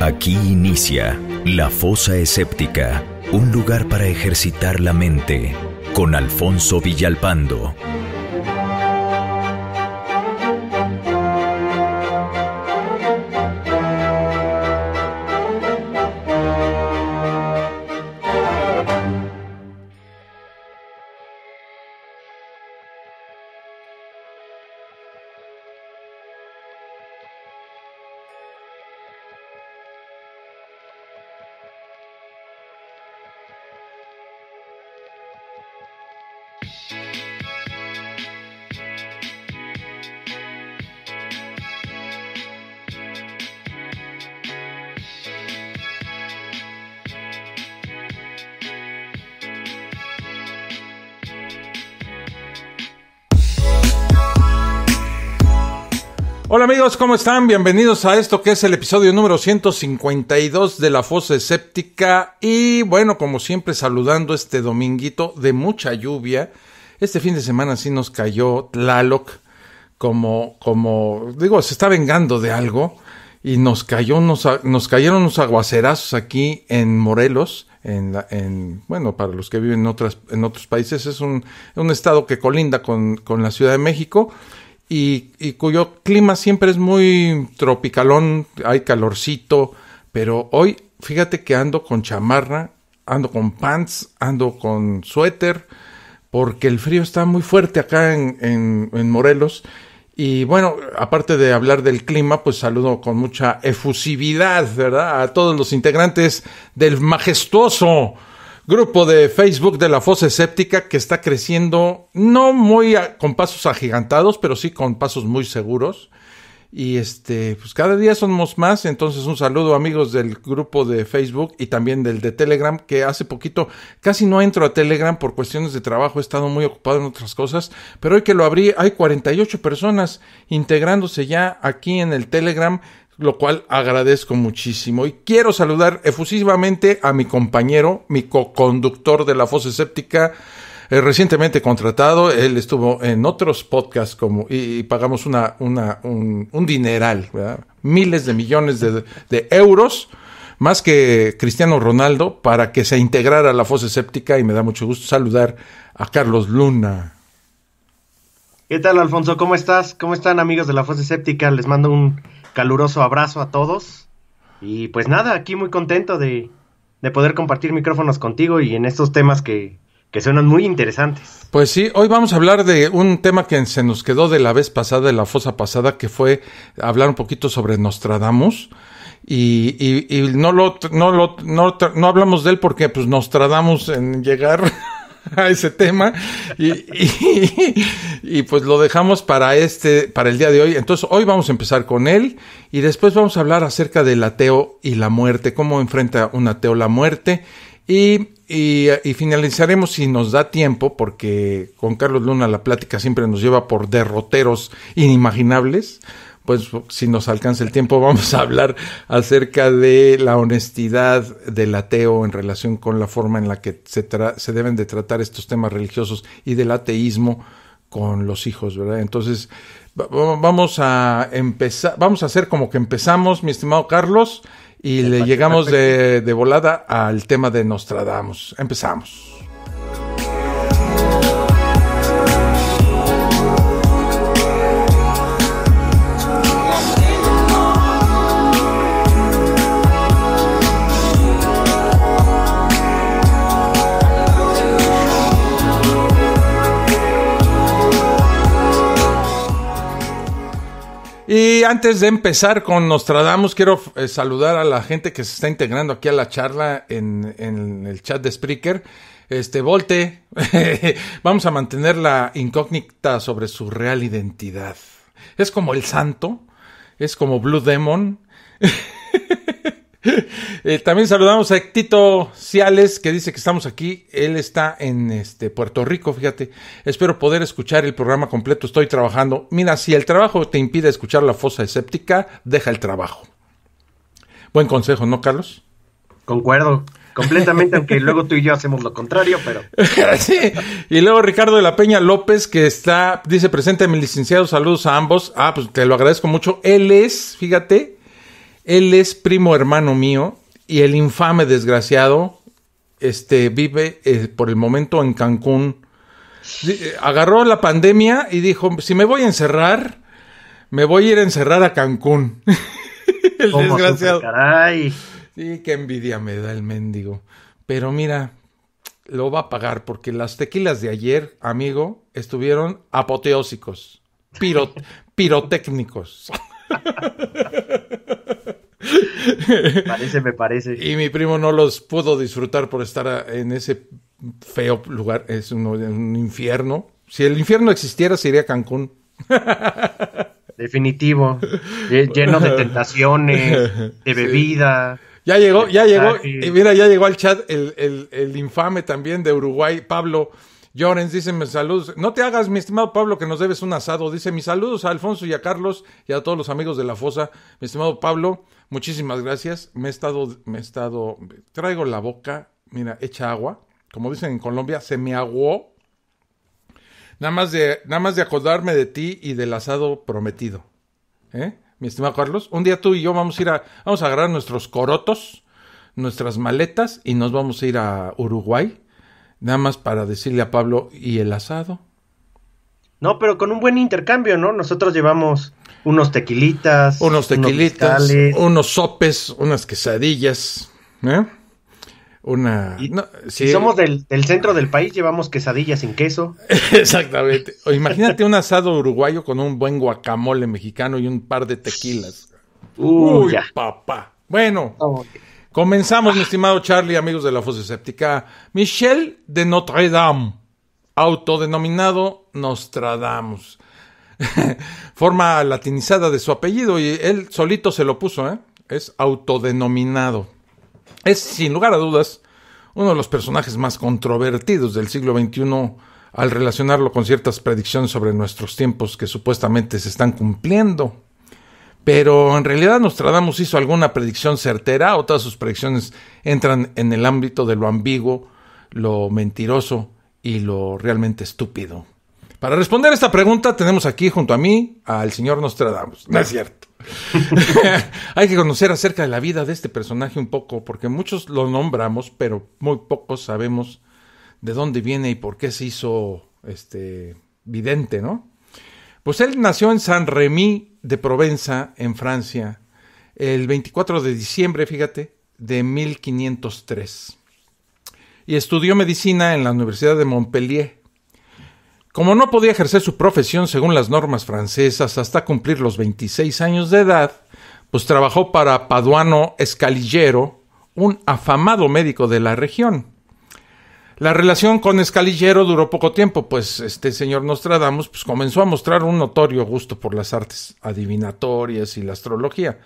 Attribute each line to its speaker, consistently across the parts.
Speaker 1: Aquí inicia La Fosa Escéptica, un lugar para ejercitar la mente, con Alfonso Villalpando.
Speaker 2: Hola amigos, ¿cómo están? Bienvenidos a esto que es el episodio número 152 de La Fosa Escéptica. Y bueno, como siempre, saludando este dominguito de mucha lluvia. Este fin de semana sí nos cayó Tlaloc, como digo, se está vengando de algo. Y nos cayeron unos aguacerazos aquí en Morelos. Bueno, para los que viven en otros países, es un estado que colinda con la Ciudad de México. Y cuyo clima siempre es muy tropicalón, hay calorcito, pero hoy fíjate que ando con chamarra, ando con pants, ando con suéter, porque el frío está muy fuerte acá en Morelos. Y bueno, aparte de hablar del clima, pues saludo con mucha efusividad, ¿verdad?, a todos los integrantes del majestuoso grupo de Facebook de La Fosa Escéptica, que está creciendo, no muy con pasos agigantados, pero sí con pasos muy seguros. Y pues cada día somos más. Entonces un saludo, amigos del grupo de Facebook y también del de Telegram, que hace poquito casi no entro a Telegram por cuestiones de trabajo, he estado muy ocupado en otras cosas, pero hoy que lo abrí hay 48 personas integrándose ya aquí en el Telegram, lo cual agradezco muchísimo. Y quiero saludar efusivamente a mi compañero, mi co-conductor de La Fosa Escéptica, recientemente contratado. Él estuvo en otros podcasts y pagamos un dineral, ¿verdad?, miles de millones de euros, más que Cristiano Ronaldo, para que se integrara a La Fosa Escéptica, y me da mucho gusto saludar a Carlos Luna.
Speaker 3: ¿Qué tal, Alfonso? ¿Cómo estás? ¿Cómo están, amigos de La Fosa Escéptica? Les mando un caluroso abrazo a todos. Y pues nada, aquí muy contento de poder compartir micrófonos contigo y en estos temas que suenan muy interesantes. Pues sí,
Speaker 2: hoy vamos a hablar de un tema que se nos quedó de la vez pasada, de la fosa pasada, que fue hablar un poquito sobre Nostradamus. Y no hablamos de él porque pues nos tardamos en llegar a ese tema y pues lo dejamos para el día de hoy. Entonces hoy vamos a empezar con él y después vamos a hablar acerca del ateo y la muerte, cómo enfrenta un ateo la muerte, y finalizaremos, si nos da tiempo, porque con Carlos Luna la plática siempre nos lleva por derroteros inimaginables. Pues si nos alcanza el tiempo vamos a hablar acerca de la honestidad del ateo en relación con la forma en la que se deben de tratar estos temas religiosos, y del ateísmo con los hijos, ¿verdad? Entonces vamos a empezar, vamos a hacer como que empezamos, mi estimado Carlos, y le llegamos de volada al tema de Nostradamus. Empezamos. Y antes de empezar con Nostradamus, quiero saludar a la gente que se está integrando aquí a la charla en el chat de Spreaker. Volte, vamos a mantener la incógnita sobre su real identidad. Es como el santo, es como Blue Demon. También saludamos a Tito Ciales, que dice que estamos aquí. Él está en Puerto Rico, fíjate. Espero poder escuchar el programa completo, estoy trabajando. Mira, si el trabajo te impide escuchar La Fosa Escéptica, deja el trabajo. Buen consejo, ¿no, Carlos?
Speaker 3: Concuerdo completamente, aunque luego tú y yo hacemos lo contrario, pero...
Speaker 2: Sí. Y luego Ricardo de la Peña López, que dice presente, mi licenciado, saludos a ambos. Pues te lo agradezco mucho. Él es, fíjate, Él es primo hermano mío y el infame desgraciado vive por el momento en Cancún. Agarró la pandemia y dijo, si me voy a encerrar, me voy a ir a encerrar a Cancún. El desgraciado.
Speaker 3: Caray.
Speaker 2: Sí, qué envidia me da el mendigo. Pero mira, lo va a pagar porque las tequilas de ayer, amigo, estuvieron apoteósicos, pirotécnicos.
Speaker 3: Me parece.
Speaker 2: Y mi primo no los pudo disfrutar por estar en ese feo lugar. Es un infierno. Si el infierno existiera, se iría a Cancún.
Speaker 3: Definitivo. Lleno de tentaciones, de bebida.
Speaker 2: Ya llegó. Y mira, ya llegó al chat el infame también de Uruguay, Pablo Llorens. Dice, mis saludos. No te hagas, mi estimado Pablo, que nos debes un asado. Dice, mis saludos a Alfonso y a Carlos y a todos los amigos de La Fosa. Mi estimado Pablo, muchísimas gracias. Traigo la boca, mira, hecha agua. Como dicen en Colombia, se me aguó. Nada más de acordarme de ti y del asado prometido. Mi estimado Carlos, un día tú y yo vamos a agarrar nuestros corotos, nuestras maletas y nos vamos a ir a Uruguay. Nada más para decirle a Pablo, ¿y el asado?
Speaker 3: No, pero con un buen intercambio, ¿no? Nosotros llevamos unos tequilitas,
Speaker 2: unos sopes, unas quesadillas,
Speaker 3: Si somos del centro del país, llevamos quesadillas sin queso.
Speaker 2: Exactamente. Imagínate un asado uruguayo con un buen guacamole mexicano y un par de tequilas. Uy, ya. Papá. Bueno, comenzamos, mi estimado Charlie, amigos de la Fosa Escéptica. Michel de Notre Dame, autodenominado Nostradamus. Forma latinizada de su apellido y él solito se lo puso, Es autodenominado. Es, sin lugar a dudas, uno de los personajes más controvertidos del siglo XXI al relacionarlo con ciertas predicciones sobre nuestros tiempos que supuestamente se están cumpliendo. Pero en realidad Nostradamus hizo alguna predicción certera o todas sus predicciones entran en el ámbito de lo ambiguo, lo mentiroso y lo realmente estúpido. Para responder a esta pregunta tenemos aquí junto a mí al señor Nostradamus. No es cierto. Hay que conocer acerca de la vida de este personaje un poco, porque muchos lo nombramos, pero muy pocos sabemos de dónde viene y por qué se hizo vidente, ¿no? Pues él nació en Saint-Rémy de Provenza, en Francia, el 24 de diciembre, fíjate, de 1503. Y estudió medicina en la Universidad de Montpellier. Como no podía ejercer su profesión según las normas francesas hasta cumplir los 26 años de edad, pues trabajó para Paduano Scaligero, un afamado médico de la región. La relación con Scaligero duró poco tiempo, pues este señor Nostradamus pues, comenzó a mostrar un notorio gusto por las artes adivinatorias y la astrología,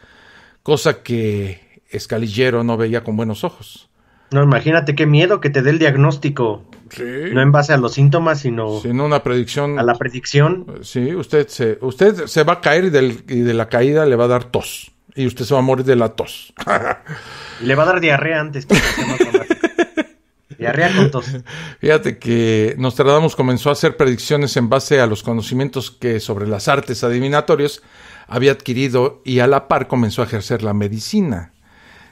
Speaker 2: cosa que Scaligero no veía con buenos ojos.
Speaker 3: No, imagínate qué miedo que te dé el diagnóstico.
Speaker 2: Sí.
Speaker 3: No en base a los síntomas, sino
Speaker 2: una predicción.
Speaker 3: A la predicción.
Speaker 2: Sí, usted se va a caer y de la caída le va a dar tos. Y usted se va a morir de la tos.
Speaker 3: Y le va a dar diarrea antes que diarrea con tos.
Speaker 2: Fíjate que Nostradamus comenzó a hacer predicciones en base a los conocimientos que sobre las artes adivinatorias había adquirido y a la par comenzó a ejercer la medicina.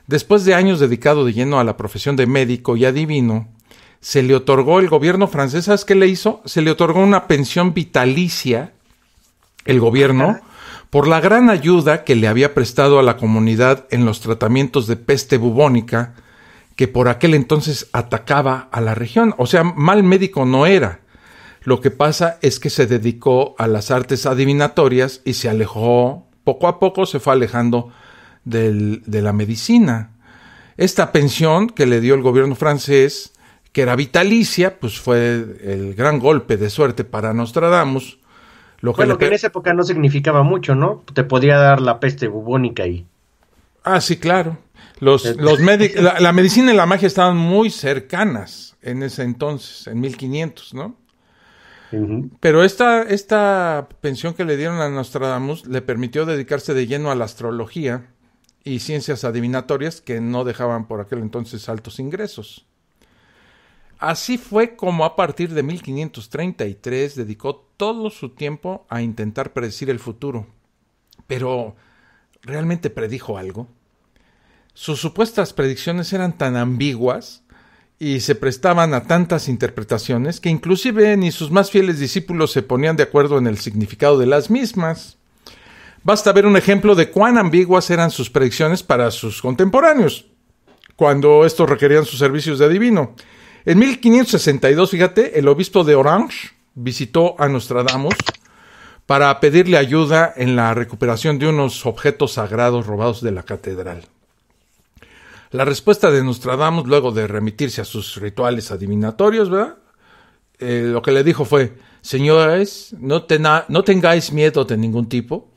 Speaker 2: Después de años dedicado de lleno a la profesión de médico y adivino, se le otorgó el gobierno francés, ¿sabes qué le hizo? Se le otorgó una pensión vitalicia, el gobierno, por la gran ayuda que le había prestado a la comunidad en los tratamientos de peste bubónica, que por aquel entonces atacaba a la región. O sea, mal médico no era. Lo que pasa es que se dedicó a las artes adivinatorias y se alejó, poco a poco se fue alejando de la medicina. Esta pensión que le dio el gobierno francés, que era vitalicia, pues fue el gran golpe de suerte para Nostradamus.
Speaker 3: Que en esa época no significaba mucho, ¿no? Te podía dar la peste bubónica y...
Speaker 2: Ah, sí, claro. La medicina y la magia estaban muy cercanas en ese entonces, en 1500, ¿no? Uh-huh. Pero esta pensión que le dieron a Nostradamus le permitió dedicarse de lleno a la astrología y ciencias adivinatorias que no dejaban por aquel entonces altos ingresos. Así fue como a partir de 1533 dedicó todo su tiempo a intentar predecir el futuro. Pero realmente predijo algo? Sus supuestas predicciones eran tan ambiguas y se prestaban a tantas interpretaciones que inclusive ni sus más fieles discípulos se ponían de acuerdo en el significado de las mismas. Basta ver un ejemplo de cuán ambiguas eran sus predicciones para sus contemporáneos, cuando estos requerían sus servicios de adivino. En 1562, fíjate, el obispo de Orange visitó a Nostradamus para pedirle ayuda en la recuperación de unos objetos sagrados robados de la catedral. La respuesta de Nostradamus, luego de remitirse a sus rituales adivinatorios, ¿verdad? Lo que le dijo fue: señores, no tengáis miedo de ningún tipo,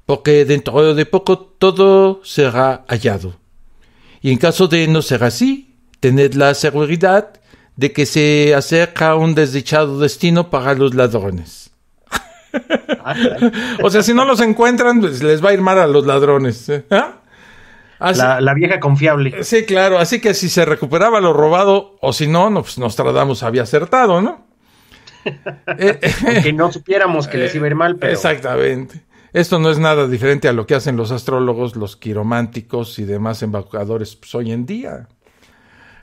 Speaker 2: porque dentro de poco todo será hallado. Y en caso de no ser así, tened la seguridad de que se acerca un desdichado destino para los ladrones. O sea, si no los encuentran, pues les va a ir mal a los ladrones. Así,
Speaker 3: la vieja confiable.
Speaker 2: Sí, claro. Así que si se recuperaba lo robado, o si no, pues Nostradamus había acertado, ¿no?
Speaker 3: Que no supiéramos que les iba a ir mal, pero...
Speaker 2: Exactamente. Esto no es nada diferente a lo que hacen los astrólogos, los quirománticos y demás embaucadores pues, hoy en día.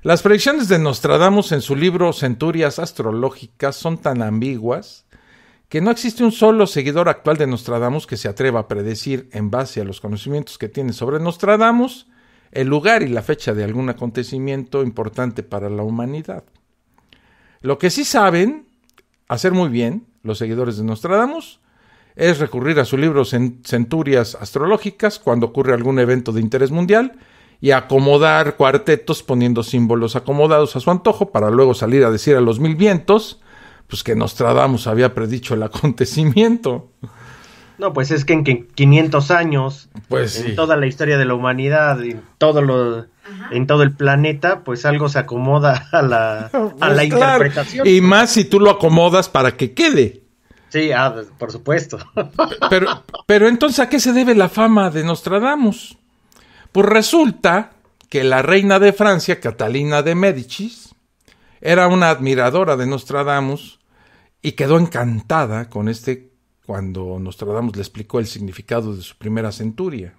Speaker 2: Las predicciones de Nostradamus en su libro Centurias Astrológicas son tan ambiguas que no existe un solo seguidor actual de Nostradamus que se atreva a predecir, en base a los conocimientos que tiene sobre Nostradamus, el lugar y la fecha de algún acontecimiento importante para la humanidad. Lo que sí saben hacer muy bien los seguidores de Nostradamus es recurrir a su libro Centurias Astrológicas cuando ocurre algún evento de interés mundial y acomodar cuartetos poniendo símbolos acomodados a su antojo para luego salir a decir a los mil vientos pues que Nostradamus había predicho el acontecimiento.
Speaker 3: No, pues es que en 500 años,
Speaker 2: pues sí,
Speaker 3: en toda la historia de la humanidad, en todo el planeta, pues algo se acomoda a la
Speaker 2: claro,
Speaker 3: interpretación.
Speaker 2: Y más si tú lo acomodas para que quede.
Speaker 3: Sí, por supuesto.
Speaker 2: Pero entonces, ¿a qué se debe la fama de Nostradamus? Pues resulta que la reina de Francia, Catalina de Médicis, era una admiradora de Nostradamus y quedó encantada con cuando Nostradamus le explicó el significado de su primera centuria.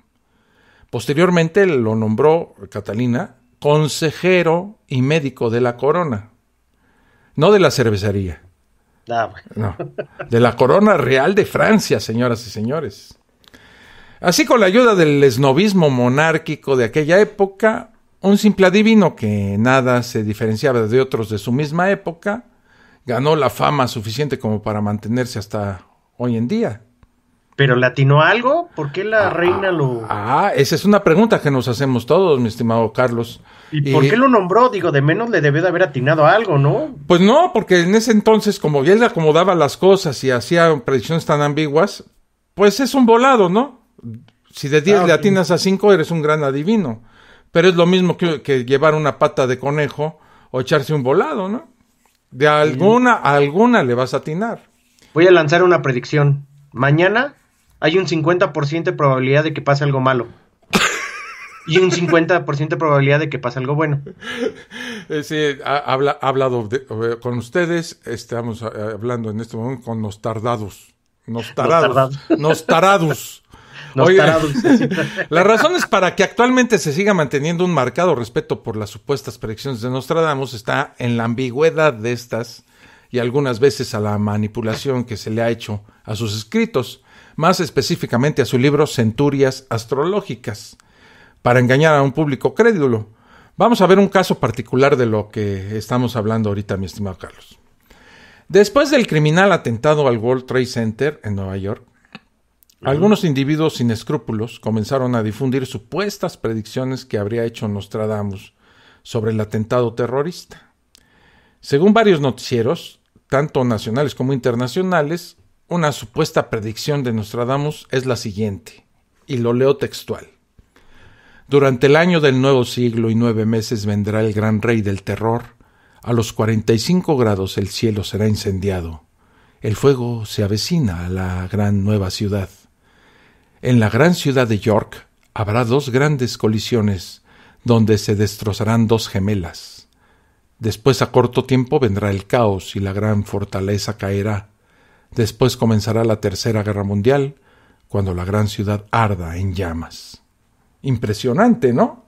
Speaker 2: Posteriormente lo nombró Catalina consejero y médico de la corona, no de la cervecería. No, de la corona real de Francia, señoras y señores. Así, con la ayuda del esnovismo monárquico de aquella época, un simple adivino que nada se diferenciaba de otros de su misma época, ganó la fama suficiente como para mantenerse hasta hoy en día.
Speaker 3: ¿Pero le atinó algo? ¿Por qué la reina lo...?
Speaker 2: Esa es una pregunta que nos hacemos todos, mi estimado Carlos.
Speaker 3: ¿Y por qué lo nombró? Digo, de menos le debió de haber atinado a algo, ¿no?
Speaker 2: Pues no, porque en ese entonces, como él acomodaba las cosas y hacía predicciones tan ambiguas, pues es un volado, ¿no? Si de 10 le atinas a 5, eres un gran adivino. Pero es lo mismo que llevar una pata de conejo o echarse un volado, ¿no? De alguna a alguna le vas a atinar.
Speaker 3: Voy a lanzar una predicción. Mañana hay un 50% de probabilidad de que pase algo malo. Y un 50% de probabilidad de que pase algo bueno.
Speaker 2: Sí, ha hablado con ustedes. Estamos hablando en este momento con Nostradamus. Nostradamus. Oye, las razones para que actualmente se siga manteniendo un marcado respeto por las supuestas predicciones de Nostradamus está en la ambigüedad de estas y algunas veces a la manipulación que se le ha hecho a sus escritos, más específicamente a su libro Centurias Astrológicas, para engañar a un público crédulo. Vamos a ver un caso particular de lo que estamos hablando ahorita, mi estimado Carlos. Después del criminal atentado al World Trade Center en Nueva York, algunos individuos sin escrúpulos comenzaron a difundir supuestas predicciones que habría hecho Nostradamus sobre el atentado terrorista. Según varios noticieros, tanto nacionales como internacionales, una supuesta predicción de Nostradamus es la siguiente, y lo leo textual. Durante el año del nuevo siglo y 9 meses vendrá el gran rey del terror. A los 45 grados el cielo será incendiado. El fuego se avecina a la gran nueva ciudad. En la gran ciudad de York habrá 2 grandes colisiones, donde se destrozarán 2 gemelas. Después, a corto tiempo, vendrá el caos y la gran fortaleza caerá. Después comenzará la Tercera Guerra Mundial, cuando la gran ciudad arda en llamas. Impresionante, ¿no?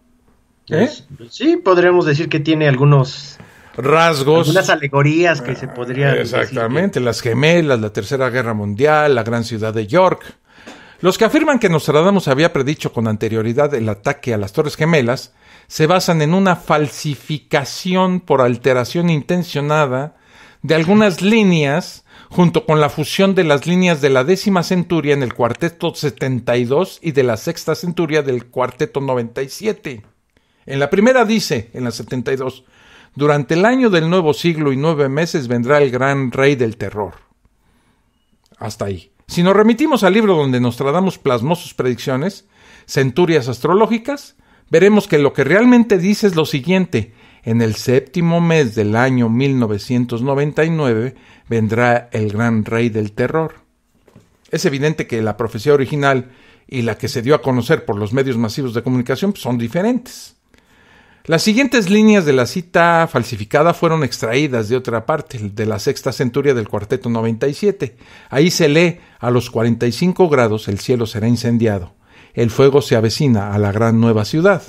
Speaker 3: Sí, podríamos decir que tiene algunos
Speaker 2: rasgos,
Speaker 3: algunas alegorías que se podrían
Speaker 2: exactamente,
Speaker 3: decir
Speaker 2: las gemelas, la Tercera Guerra Mundial, la gran ciudad de York. Los que afirman que Nostradamus había predicho con anterioridad el ataque a las Torres Gemelas se basan en una falsificación por alteración intencionada de algunas líneas, junto con la fusión de las líneas de la 10ª centuria en el cuarteto 72 y de la 6ª centuria del cuarteto 97. En la primera dice, en la 72, durante el año del nuevo siglo y 9 meses vendrá el gran rey del terror. Hasta ahí. Si nos remitimos al libro donde Nostradamus plasmó sus predicciones, Centurias Astrológicas, veremos que lo que realmente dice es lo siguiente: en el 7º mes del año 1999 vendrá el gran rey del terror. Es evidente que la profecía original y la que se dio a conocer por los medios masivos de comunicación son diferentes. Las siguientes líneas de la cita falsificada fueron extraídas de otra parte, de la 6ª centuria del cuarteto 97. Ahí se lee: a los 45 grados el cielo será incendiado. El fuego se avecina a la gran nueva ciudad.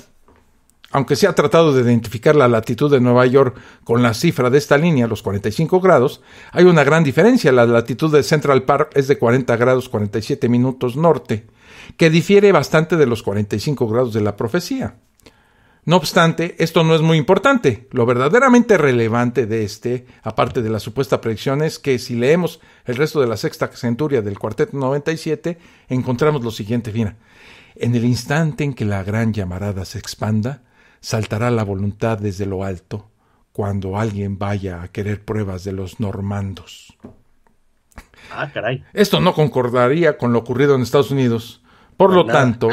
Speaker 2: Aunque se ha tratado de identificar la latitud de Nueva York con la cifra de esta línea, los 45 grados, hay una gran diferencia. La latitud de Central Park es de 40 grados 47 minutos norte, que difiere bastante de los 45 grados de la profecía. No obstante, esto no es muy importante. Lo verdaderamente relevante de aparte de la supuesta predicción, es que si leemos el resto de la 6ª centuria del cuarteto 97, encontramos lo siguiente: mira, en el instante en que la gran llamarada se expanda, saltará la voluntad desde lo alto, cuando alguien vaya a querer pruebas de los normandos.
Speaker 3: Ah, caray.
Speaker 2: Esto no concordaría con lo ocurrido en Estados Unidos. Por lo tanto,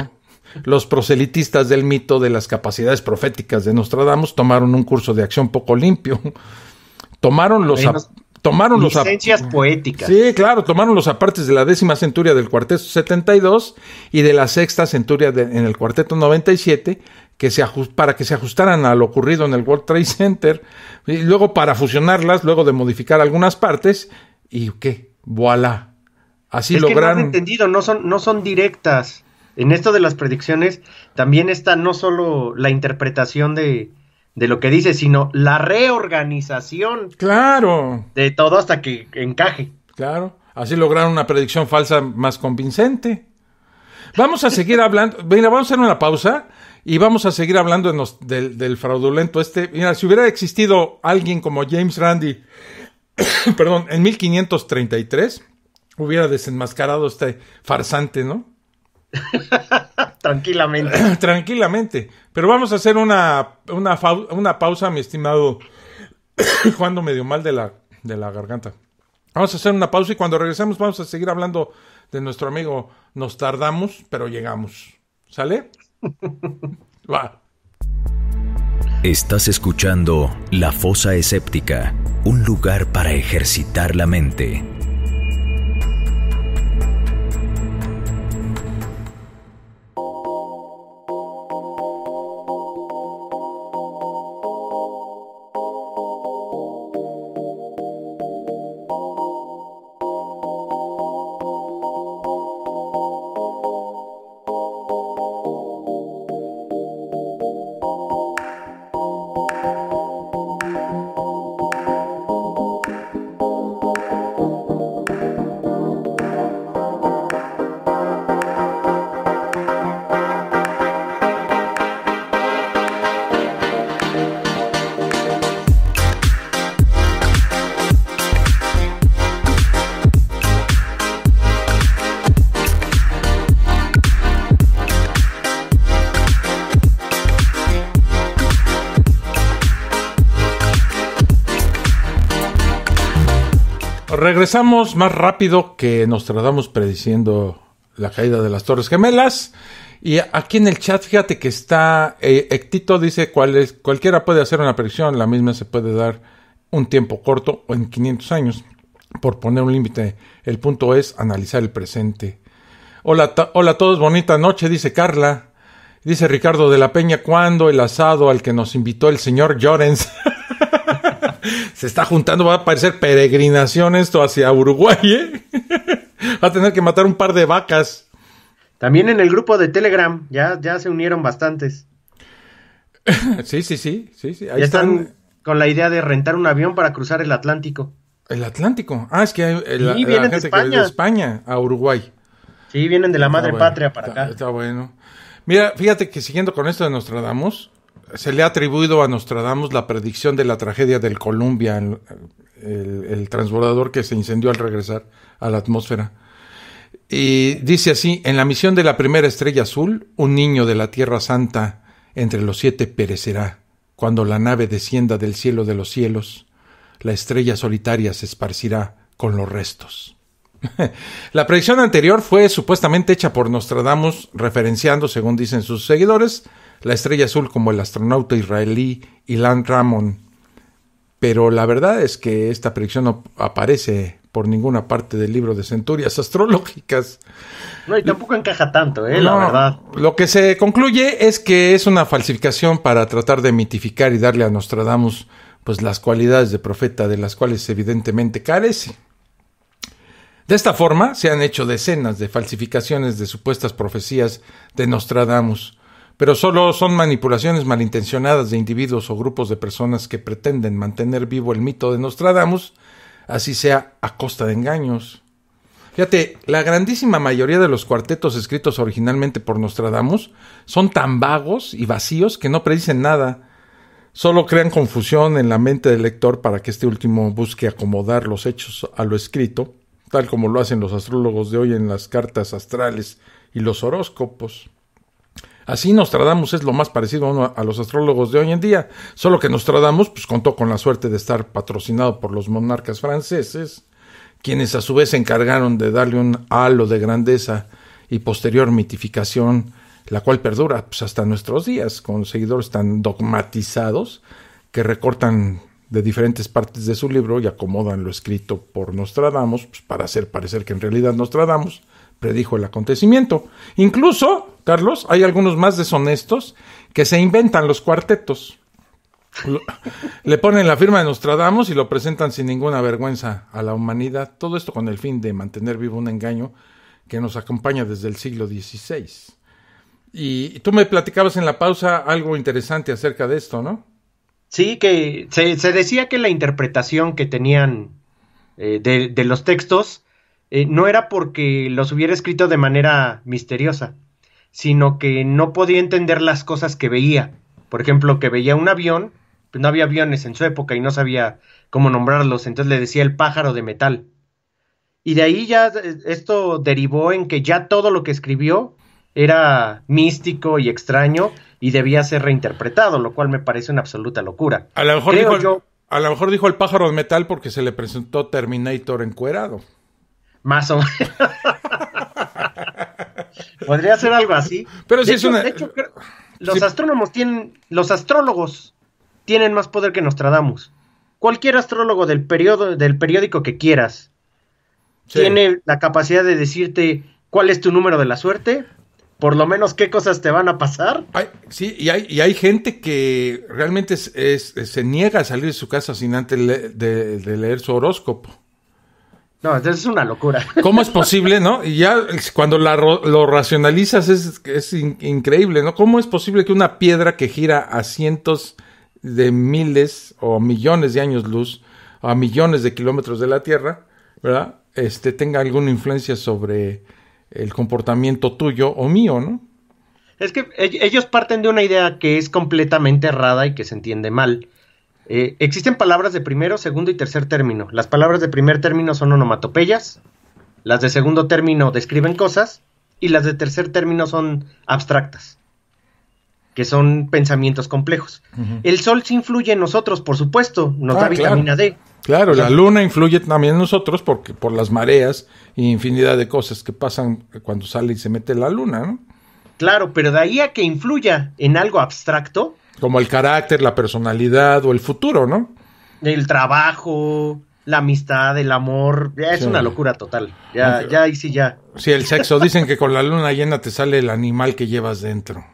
Speaker 2: los proselitistas del mito de las capacidades proféticas de Nostradamus tomaron un curso de acción poco limpio. Tomaron
Speaker 3: licencias poéticas.
Speaker 2: Sí, claro, tomaron los apartes de la 10ª centuria del cuarteto 72 y de la 6ª centuria en el cuarteto 97, para que se ajustaran a lo ocurrido en el World Trade Center, y luego para fusionarlas, luego de modificar algunas partes, y ¿qué? ¡Voilá! Así
Speaker 3: es
Speaker 2: lograron.
Speaker 3: Que no han entendido, no son directas. En esto de las predicciones también está no solo la interpretación de lo que dice, sino la reorganización.
Speaker 2: Claro.
Speaker 3: De todo hasta que encaje.
Speaker 2: Claro. Así lograron una predicción falsa más convincente. Vamos a seguir hablando. Mira, vamos a hacer una pausa y vamos a seguir hablando del fraudulento Mira, si hubiera existido alguien como James Randi, perdón, en 1533, hubiera desenmascarado este farsante, ¿no? Tranquilamente. Pero vamos a hacer una pausa, mi estimado Juan, medio mal de la garganta. Vamos a hacer una pausa y cuando regresemos vamos a seguir hablando de nuestro amigo Nostradamus, pero llegamos. ¿Sale? Va.
Speaker 1: Estás escuchando La Fosa Escéptica, un lugar para ejercitar la mente.
Speaker 2: Regresamos más rápido que Nostradamus prediciendo la caída de las Torres Gemelas. Y aquí en el chat, fíjate que está Ectito dice cualquiera puede hacer una predicción, la misma se puede dar un tiempo corto o en 500 años, por poner un límite. El punto es analizar el presente. Hola a todos, bonita noche, dice Carla. Dice Ricardo de la Peña, ¿cuándo el asado al que nos invitó el señor Llorens? Se está juntando, va a parecer peregrinación esto hacia Uruguay, ¿eh? Va a tener que matar un par de vacas.
Speaker 3: También en el grupo de Telegram, ya se unieron bastantes.
Speaker 2: Sí. Ahí
Speaker 3: Ya están con la idea de rentar un avión para cruzar el Atlántico.
Speaker 2: El Atlántico. Ah, es que hay la
Speaker 3: vienen de
Speaker 2: gente que es de España a Uruguay.
Speaker 3: Sí, vienen de la madre patria para acá.
Speaker 2: Está bueno. Mira, fíjate que siguiendo con esto de Nostradamus, se le ha atribuido a Nostradamus la predicción de la tragedia del Columbia, el transbordador que se incendió al regresar a la atmósfera. Y dice así: en la misión de la primera estrella azul, un niño de la Tierra Santa entre los 7 perecerá. Cuando la nave descienda del cielo de los cielos, la estrella solitaria se esparcirá con los restos. La predicción anterior fue supuestamente hecha por Nostradamus, referenciando, según dicen sus seguidores, la estrella azul como el astronauta israelí Ilan Ramon. Pero la verdad es que esta predicción no aparece por ninguna parte del libro de centurias astrológicas.
Speaker 3: No, y tampoco encaja tanto, la verdad.
Speaker 2: Lo que se concluye es que es una falsificación para tratar de mitificar y darle a Nostradamus pues las cualidades de profeta de las cuales evidentemente carece. De esta forma se han hecho decenas de falsificaciones de supuestas profecías de Nostradamus, pero solo son manipulaciones malintencionadas de individuos o grupos de personas que pretenden mantener vivo el mito de Nostradamus, así sea a costa de engaños. Fíjate, la grandísima mayoría de los cuartetos escritos originalmente por Nostradamus son tan vagos y vacíos que no predicen nada. Solo crean confusión en la mente del lector para que este último busque acomodar los hechos a lo escrito, tal como lo hacen los astrólogos de hoy en las cartas astrales y los horóscopos. Así Nostradamus es lo más parecido a los astrólogos de hoy en día, solo que Nostradamus pues, contó con la suerte de estar patrocinado por los monarcas franceses, quienes a su vez se encargaron de darle un halo de grandeza y posterior mitificación, la cual perdura pues, hasta nuestros días, con seguidores tan dogmatizados que recortan de diferentes partes de su libro y acomodan lo escrito por Nostradamus pues, para hacer parecer que en realidad Nostradamus predijo el acontecimiento. Incluso, Carlos, hay algunos más deshonestos que se inventan los cuartetos. Le ponen la firma de Nostradamus y lo presentan sin ninguna vergüenza a la humanidad. Todo esto con el fin de mantener vivo un engaño que nos acompaña desde el siglo XVI. Y tú me platicabas en la pausa algo interesante acerca de esto, ¿no?
Speaker 3: Sí, que se decía que la interpretación que tenían de los textos no era porque los hubiera escrito de manera misteriosa, sino que no podía entender las cosas que veía. Por ejemplo, que veía un avión, pues no había aviones en su época y no sabía cómo nombrarlos, entonces le decía el pájaro de metal. Y de ahí ya esto derivó en que ya todo lo que escribió era místico y extraño y debía ser reinterpretado, lo cual me parece una absoluta locura.
Speaker 2: A lo mejor dijo el pájaro de metal porque se le presentó Terminator encuerado.
Speaker 3: Más o menos. Podría ser algo así.
Speaker 2: Pero
Speaker 3: de hecho, los astrólogos tienen más poder que Nostradamus. Cualquier astrólogo del periódico que quieras tiene la capacidad de decirte cuál es tu número de la suerte, por lo menos qué cosas te van a pasar.
Speaker 2: Y hay gente que realmente se niega a salir de su casa sin antes de leer su horóscopo.
Speaker 3: No, es una locura.
Speaker 2: ¿Cómo es posible, no? Y ya cuando lo racionalizas es increíble, ¿no? ¿Cómo es posible que una piedra que gira a cientos de miles o millones de años luz, a millones de kilómetros de la Tierra, ¿verdad? Tenga alguna influencia sobre el comportamiento tuyo o mío, ¿no?
Speaker 3: Es que ellos parten de una idea que es completamente errada y que se entiende mal. Existen palabras de primero, segundo y tercer término. Las palabras de primer término son onomatopeyas, las de segundo término describen cosas y las de tercer término son abstractas, que son pensamientos complejos. Uh-huh. El sol sí influye en nosotros, por supuesto, nos da vitamina D.
Speaker 2: Claro, la luna influye también en nosotros porque por las mareas y infinidad de cosas que pasan cuando sale y se mete la luna, ¿no?
Speaker 3: Claro, pero de ahí a que influya en algo abstracto,
Speaker 2: como el carácter, la personalidad o el futuro, ¿no?
Speaker 3: El trabajo, la amistad, el amor, ya es una locura total. Ya ahí sí ya.
Speaker 2: Sí, el sexo. Dicen que con la luna llena te sale el animal que llevas dentro.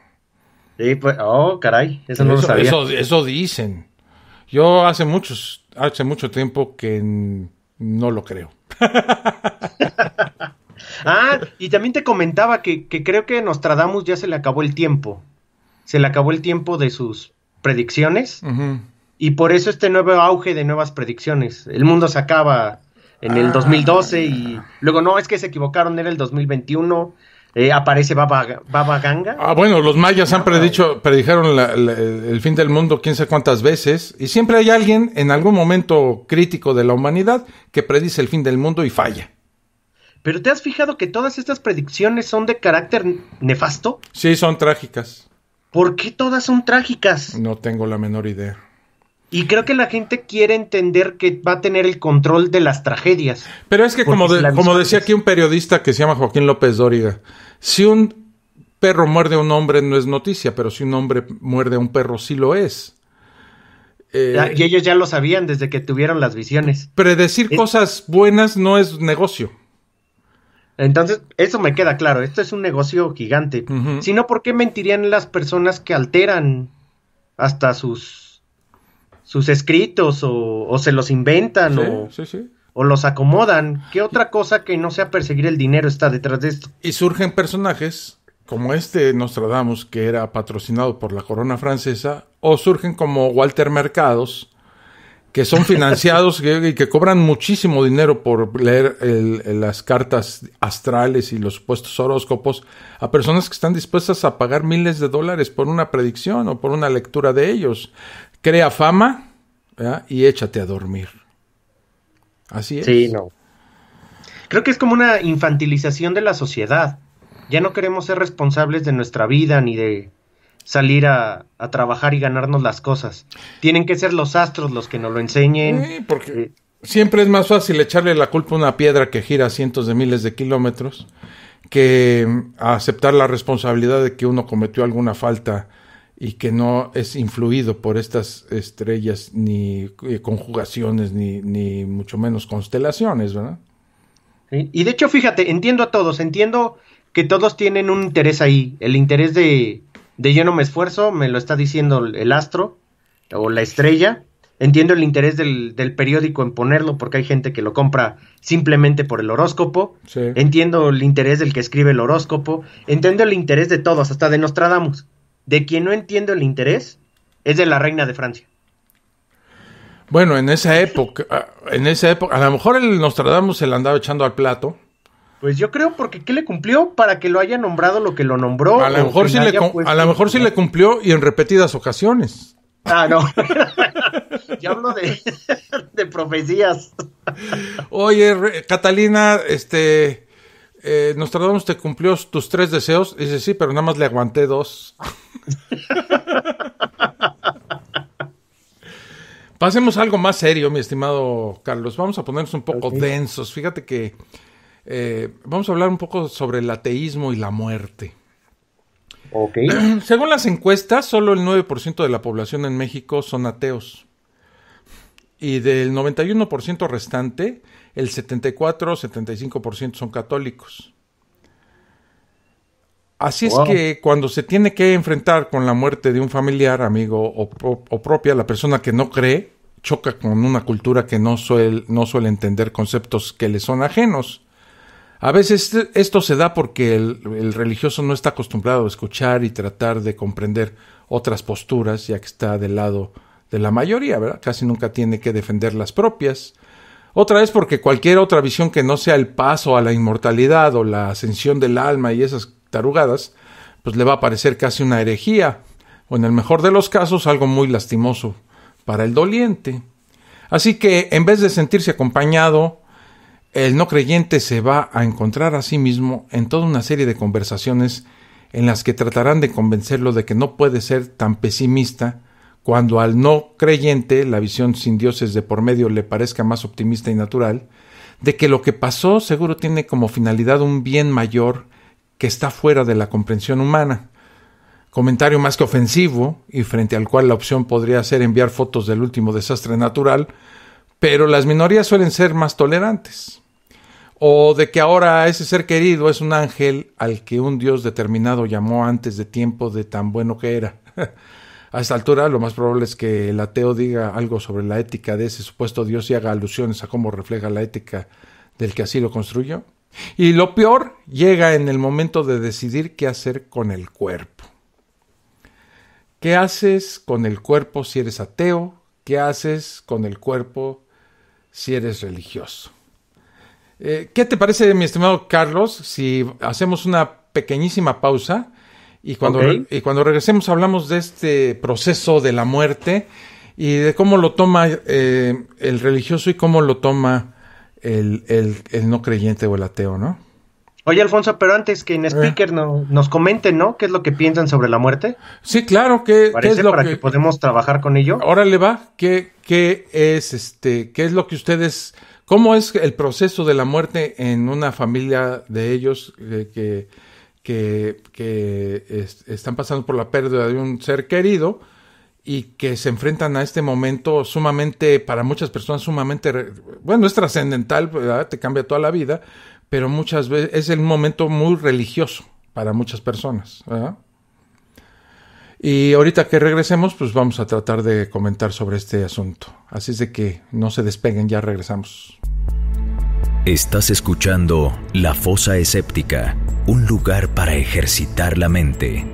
Speaker 3: Sí, pues, caray, eso no lo sabía.
Speaker 2: Eso dicen. Yo hace mucho tiempo que no lo creo.
Speaker 3: Y también te comentaba que creo que Nostradamus ya se le acabó el tiempo. Se le acabó el tiempo de sus predicciones.
Speaker 2: Ujú.
Speaker 3: Y por eso este nuevo auge de nuevas predicciones. El mundo se acaba en el 2012 y luego no, es que se equivocaron, era el 2021. Aparece Baba Ganga.
Speaker 2: Bueno, los mayas predijeron el fin del mundo quién sabe cuántas veces, y siempre hay alguien en algún momento crítico de la humanidad que predice el fin del mundo y falla.
Speaker 3: Pero ¿te has fijado que todas estas predicciones son de carácter nefasto?
Speaker 2: Sí, son trágicas.
Speaker 3: ¿Por qué todas son trágicas?
Speaker 2: No tengo la menor idea.
Speaker 3: Y creo que la gente quiere entender que va a tener el control de las tragedias.
Speaker 2: Pero es que como decía aquí un periodista que se llama Joaquín López Dóriga, si un perro muerde a un hombre no es noticia, pero si un hombre muerde a un perro sí lo es.
Speaker 3: Y ellos ya lo sabían desde que tuvieron las visiones.
Speaker 2: Predecir cosas buenas no es negocio.
Speaker 3: Entonces, eso me queda claro. Esto es un negocio gigante.
Speaker 2: Uh-huh.
Speaker 3: Si no, ¿por qué mentirían las personas que alteran hasta sus escritos o se los inventan o los acomodan? ¿Qué otra cosa que no sea perseguir el dinero está detrás de esto?
Speaker 2: Y surgen personajes como Nostradamus, que era patrocinado por la corona francesa, o surgen como Walter Mercados, que son financiados y que cobran muchísimo dinero por leer las cartas astrales y los supuestos horóscopos a personas que están dispuestas a pagar miles de dólares por una predicción o por una lectura de ellos. Crea fama, ¿verdad? Y échate a dormir. Así es.
Speaker 3: Sí, no. Creo que es como una infantilización de la sociedad. Ya no queremos ser responsables de nuestra vida ni de salir a trabajar y ganarnos las cosas. Tienen que ser los astros los que nos lo enseñen.
Speaker 2: Sí, porque siempre es más fácil echarle la culpa a una piedra que gira cientos de miles de kilómetros que aceptar la responsabilidad de que uno cometió alguna falta y que no es influido por estas estrellas, ni conjugaciones, ni mucho menos constelaciones, ¿verdad?
Speaker 3: Sí. Y de hecho, fíjate, entiendo que todos tienen un interés ahí. El interés de yo no me esfuerzo, me lo está diciendo el astro o la estrella. Entiendo el interés del periódico en ponerlo porque hay gente que lo compra simplemente por el horóscopo.
Speaker 2: Sí.
Speaker 3: Entiendo el interés del que escribe el horóscopo. Entiendo el interés de todos, hasta de Nostradamus. De quien no entiendo el interés es de la reina de Francia.
Speaker 2: Bueno, en esa época, a lo mejor el Nostradamus se la andaba echando al plato.
Speaker 3: Pues yo creo porque ¿qué le cumplió para que lo haya nombrado lo que lo nombró?
Speaker 2: A lo mejor sí le cumplió y en repetidas ocasiones.
Speaker 3: No. Yo hablo de profecías.
Speaker 2: Oye, Catalina, Nostradamus te cumplió tus 3 deseos. Dice, sí, pero nada más le aguanté 2. Pasemos a algo más serio, mi estimado Carlos. Vamos a ponernos un poco densos. Fíjate que vamos a hablar un poco sobre el ateísmo y la muerte.
Speaker 3: Okay.
Speaker 2: Según las encuestas, solo el 9% de la población en México son ateos. Y del 91% restante, el 74-75% son católicos. Así es que cuando se tiene que enfrentar con la muerte de un familiar, amigo o propia, la persona que no cree, choca con una cultura que no suele entender conceptos que le son ajenos. A veces esto se da porque el religioso no está acostumbrado a escuchar y tratar de comprender otras posturas, ya que está del lado de la mayoría, ¿verdad? Casi nunca tiene que defender las propias. Otra es porque cualquier otra visión que no sea el paso a la inmortalidad o la ascensión del alma y esas tarugadas, pues le va a parecer casi una herejía, o en el mejor de los casos algo muy lastimoso para el doliente. Así que en vez de sentirse acompañado, el no creyente se va a encontrar a sí mismo en toda una serie de conversaciones en las que tratarán de convencerlo de que no puede ser tan pesimista, cuando al no creyente la visión sin dioses de por medio le parezca más optimista y natural, de que lo que pasó seguro tiene como finalidad un bien mayor que está fuera de la comprensión humana. Comentario más que ofensivo, y frente al cual la opción podría ser enviar fotos del último desastre natural, pero las minorías suelen ser más tolerantes. O de que ahora ese ser querido es un ángel al que un Dios determinado llamó antes de tiempo de tan bueno que era. A esta altura, lo más probable es que el ateo diga algo sobre la ética de ese supuesto Dios y haga alusiones a cómo refleja la ética del que así lo construyó. Y lo peor llega en el momento de decidir qué hacer con el cuerpo. ¿Qué haces con el cuerpo si eres ateo? ¿Qué haces con el cuerpo si eres religioso? ¿Qué te parece, mi estimado Carlos, si hacemos una pequeñísima pausa y cuando regresemos hablamos de este proceso de la muerte y de cómo lo toma el religioso y cómo lo toma el no creyente o el ateo, ¿no?
Speaker 3: Oye, Alfonso, pero antes que en Speaker nos comenten, ¿no? ¿Qué es lo que piensan sobre la muerte?
Speaker 2: Sí, claro, ¿qué es lo
Speaker 3: para que podemos trabajar con ello?
Speaker 2: Órale, va, ¿qué es lo que ustedes, cómo es el proceso de la muerte en una familia de ellos que están pasando por la pérdida de un ser querido y que se enfrentan a este momento sumamente, para muchas personas es trascendental, ¿verdad? Te cambia toda la vida, pero muchas veces es un momento muy religioso para muchas personas, ¿verdad? Y ahorita que regresemos, pues vamos a tratar de comentar sobre este asunto. Así es de que no se despeguen, ya regresamos.
Speaker 1: Estás escuchando La Fosa Escéptica, un lugar para ejercitar la mente.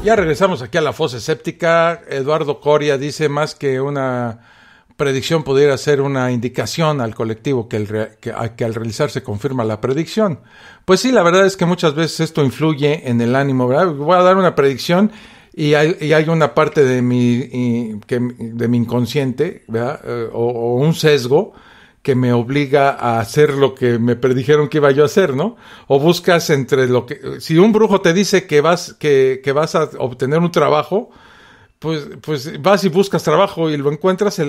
Speaker 2: Ya regresamos aquí a la fosa escéptica. Eduardo Coria dice: más que una predicción pudiera ser una indicación al colectivo que al realizarse confirma la predicción. Pues sí, la verdad es que muchas veces esto influye en el ánimo, ¿verdad? Voy a dar una predicción y hay una parte de mi inconsciente, ¿verdad? O un sesgo que me obliga a hacer lo que me predijeron que iba yo a hacer, ¿no? O buscas entre lo que... Si un brujo te dice que vas a obtener un trabajo, pues vas y buscas trabajo y lo encuentras,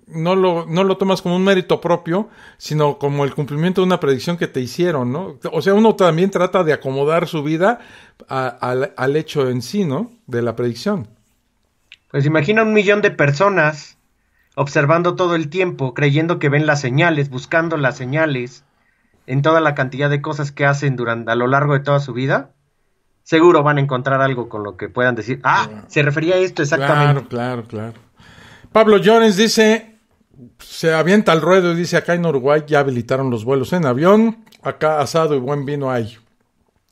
Speaker 2: no lo tomas como un mérito propio, sino como el cumplimiento de una predicción que te hicieron, ¿no? O sea, uno también trata de acomodar su vida al hecho en sí, ¿no? De la predicción.
Speaker 3: Pues imagina 1 millón de personas observando todo el tiempo, creyendo que ven las señales, buscando las señales en toda la cantidad de cosas que hacen a lo largo de toda su vida. Seguro van a encontrar algo con lo que puedan decir, se refería a esto exactamente.
Speaker 2: Claro. Pablo Llorens dice, se avienta al ruedo y dice: acá en Uruguay ya habilitaron los vuelos en avión, acá asado y buen vino hay.